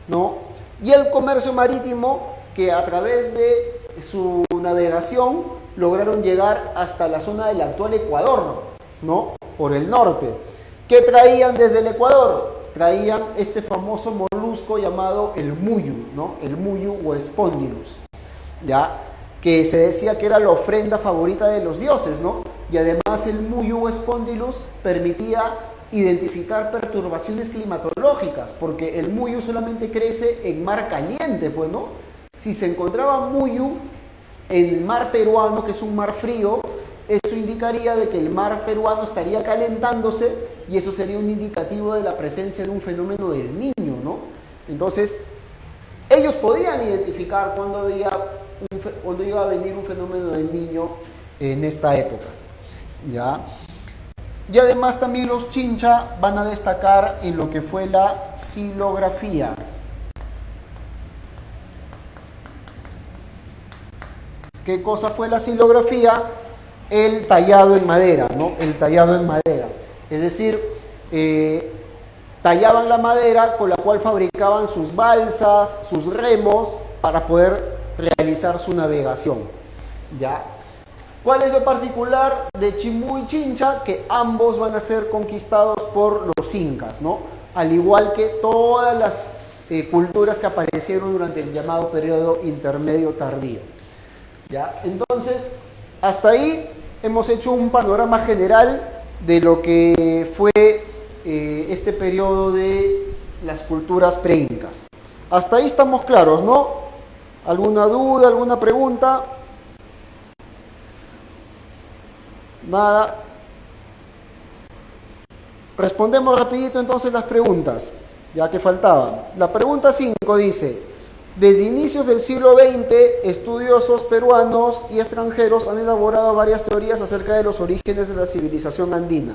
¿no? Y el comercio marítimo, que a través de su navegación lograron llegar hasta la zona del actual Ecuador, ¿no? Por el norte. ¿Qué traían desde el Ecuador? Traían este famoso molusco llamado el muyu, ¿no? El muyu o espondylus, ¿ya? Que se decía que era la ofrenda favorita de los dioses, ¿no? Y además el muyu o espondylus permitía identificar perturbaciones climatológicas, porque el muyu solamente crece en mar caliente, pues, ¿no? Si se encontraba muyu en el mar peruano, que es un mar frío, eso indicaría de que el mar peruano estaría calentándose y eso sería un indicativo de la presencia de un fenómeno del Niño, ¿no? Entonces, ellos podían identificar cuando iba a venir un fenómeno del Niño en esta época, ¿ya? Y además también los chincha van a destacar en lo que fue la xilografía. ¿Qué cosa fue la xilografía? El tallado en madera, ¿no? El tallado en madera. Es decir, tallaban la madera con la cual fabricaban sus balsas, sus remos, para poder realizar su navegación. ¿Ya? ¿Cuál es lo particular de Chimú y Chincha? Que ambos van a ser conquistados por los incas, ¿no? Al igual que todas las culturas que aparecieron durante el llamado periodo intermedio tardío. ¿Ya? Entonces, hasta ahí hemos hecho un panorama general de lo que fue este periodo de las culturas pre-incas. Hasta ahí estamos claros, ¿no? ¿Alguna duda, alguna pregunta? Nada. Respondemos rapidito entonces las preguntas, ya que faltaban. La pregunta 5 dice: desde inicios del siglo XX, estudiosos peruanos y extranjeros han elaborado varias teorías acerca de los orígenes de la civilización andina.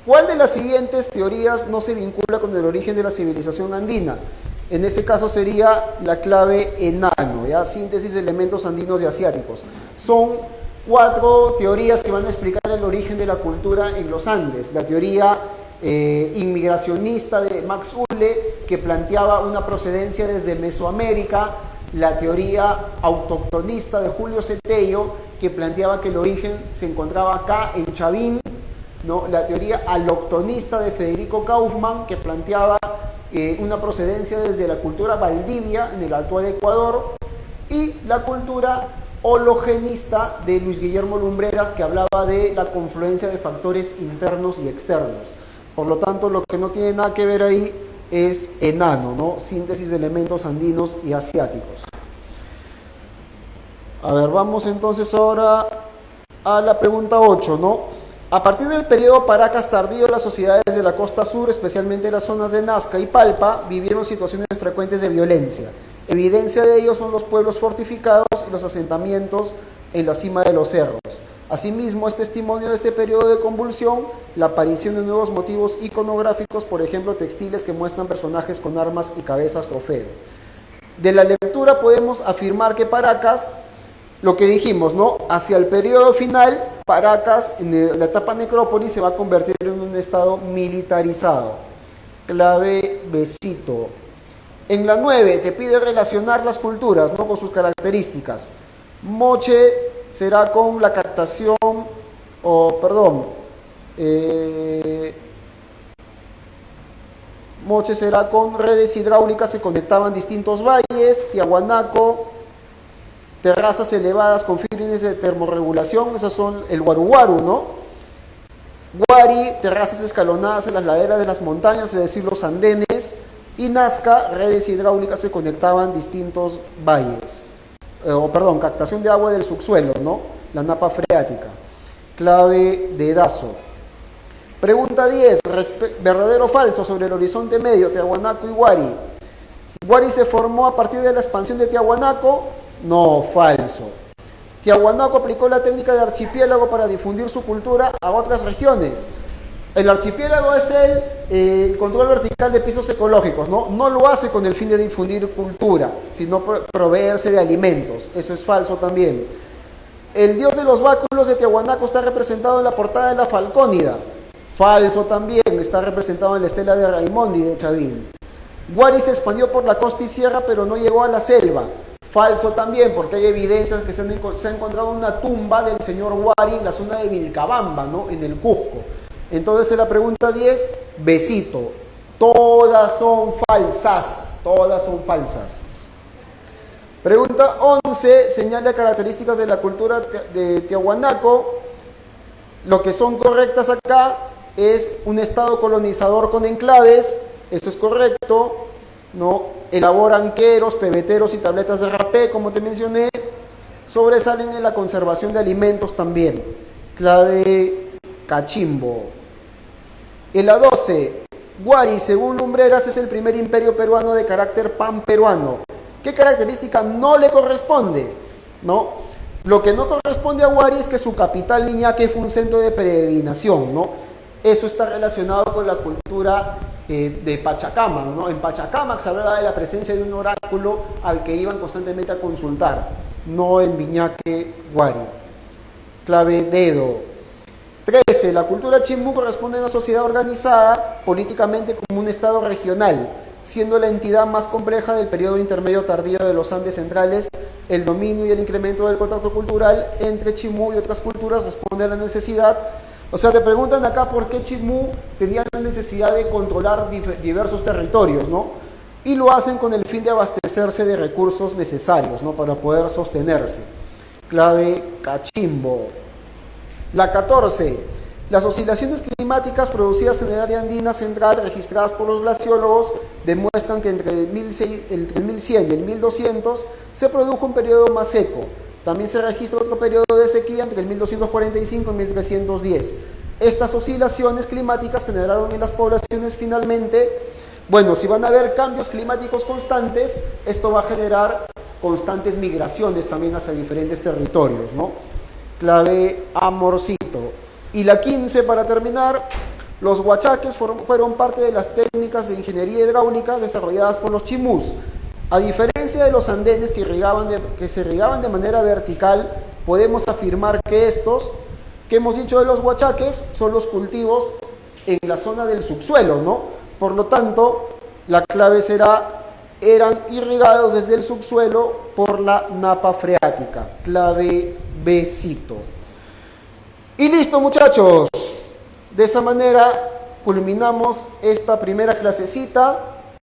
¿Cuál de las siguientes teorías no se vincula con el origen de la civilización andina? En este caso sería la clave enano, ¿ya? Síntesis de elementos andinos y asiáticos. Son 4 teorías que van a explicar el origen de la cultura en los Andes. La teoría inmigracionista de Max Uhle, que planteaba una procedencia desde Mesoamérica; la teoría autoctonista de Julio Cetello, que planteaba que el origen se encontraba acá en Chavín, ¿no? La teoría aloctonista de Federico Kaufmann, que planteaba una procedencia desde la cultura Valdivia en el actual Ecuador; y la cultura hologenista de Luis Guillermo Lumbreras, que hablaba de la confluencia de factores internos y externos. Por lo tanto, lo que no tiene nada que ver ahí es enano, ¿no? Síntesis de elementos andinos y asiáticos. A ver, vamos entonces ahora a la pregunta 8, ¿no? A partir del periodo Paracas tardío, las sociedades de la costa sur, especialmente las zonas de Nazca y Palpa, vivieron situaciones frecuentes de violencia. Evidencia de ello son los pueblos fortificados y los asentamientos en la cima de los cerros. Asimismo, es testimonio de este periodo de convulsión la aparición de nuevos motivos iconográficos, por ejemplo, textiles que muestran personajes con armas y cabezas trofeo. De la lectura podemos afirmar que Paracas, lo que dijimos, ¿no? Hacia el periodo final, Paracas, en la etapa necrópolis, se va a convertir en un estado militarizado. Clave besito. En la 9 te pide relacionar las culturas, ¿no? Con sus características. Moche será con la captación, Moche será con redes hidráulicas que conectaban distintos valles. Tiahuanaco, terrazas elevadas con fines de termorregulación, esas son el Guaruguaru, ¿no? Guari, terrazas escalonadas en las laderas de las montañas, es decir, los andenes. Y Nazca, redes hidráulicas que conectaban distintos valles. Captación de agua del subsuelo, ¿no? La napa freática. Clave de Dazo. Pregunta 10. ¿Verdadero o falso sobre el horizonte medio, Tiahuanaco y Guari? ¿Guari se formó a partir de la expansión de Tiahuanaco? No, falso. Tiahuanaco aplicó la técnica de archipiélago para difundir su cultura a otras regiones. El archipiélago es el control vertical de pisos ecológicos, ¿no? No lo hace con el fin de difundir cultura, sino proveerse de alimentos. Eso es falso también. El dios de los báculos de Tiahuanaco está representado en la portada de la Falcónida. Falso también, está representado en la estela de Raimondi de Chavín. Guari se expandió por la costa y sierra, pero no llegó a la selva. Falso también, porque hay evidencias que se ha encontrado una tumba del señor Guari en la zona de Vilcabamba, ¿no? En el Cusco. Entonces en la pregunta 10, besito. Todas son falsas, todas son falsas. Pregunta 11, señala características de la cultura de Tiahuanaco. Lo que son correctas acá es un estado colonizador con enclaves, eso es correcto, ¿no? Elaboran queros, pebeteros y tabletas de rapé, como te mencioné. Sobresalen en la conservación de alimentos también. Clave Cachimbo. En la 12, Guari, según Lumbreras, es el primer imperio peruano de carácter panperuano. ¿Qué característica no le corresponde? ¿No? Lo que no corresponde a Guari es que su capital, Liñaque, fue un centro de peregrinación, ¿no? Eso está relacionado con la cultura de Pachacamac, ¿no? En Pachacamac se hablaba de la presencia de un oráculo al que iban constantemente a consultar, no en Viñaque, Guari. Clave dedo. 13. La cultura chimú corresponde a una sociedad organizada políticamente como un estado regional, siendo la entidad más compleja del periodo intermedio tardío de los Andes centrales. El dominio y el incremento del contacto cultural entre chimú y otras culturas responde a la necesidad. O sea, te preguntan acá por qué chimú tenía la necesidad de controlar diversos territorios, ¿no? Y lo hacen con el fin de abastecerse de recursos necesarios, ¿no? Para poder sostenerse. Clave cachimbo. La 14. Las oscilaciones climáticas producidas en el área andina central registradas por los glaciólogos demuestran que entre el 1100 y el 1200 se produjo un periodo más seco. También se registra otro periodo de sequía entre el 1245 y 1310. Estas oscilaciones climáticas generaron en las poblaciones finalmente, bueno, si van a haber cambios climáticos constantes, esto va a generar constantes migraciones también hacia diferentes territorios, ¿no? Clave amorcito. Y la 15, para terminar, los huachaques fueron parte de las técnicas de ingeniería hidráulica desarrolladas por los chimús. A diferencia de los andenes que se irrigaban de manera vertical, podemos afirmar que estos, que hemos dicho de los huachaques, son los cultivos en la zona del subsuelo, ¿no? Por lo tanto, la clave será, eran irrigados desde el subsuelo por la napa freática. Clave Bcito. Y listo, muchachos. De esa manera culminamos esta primera clasecita.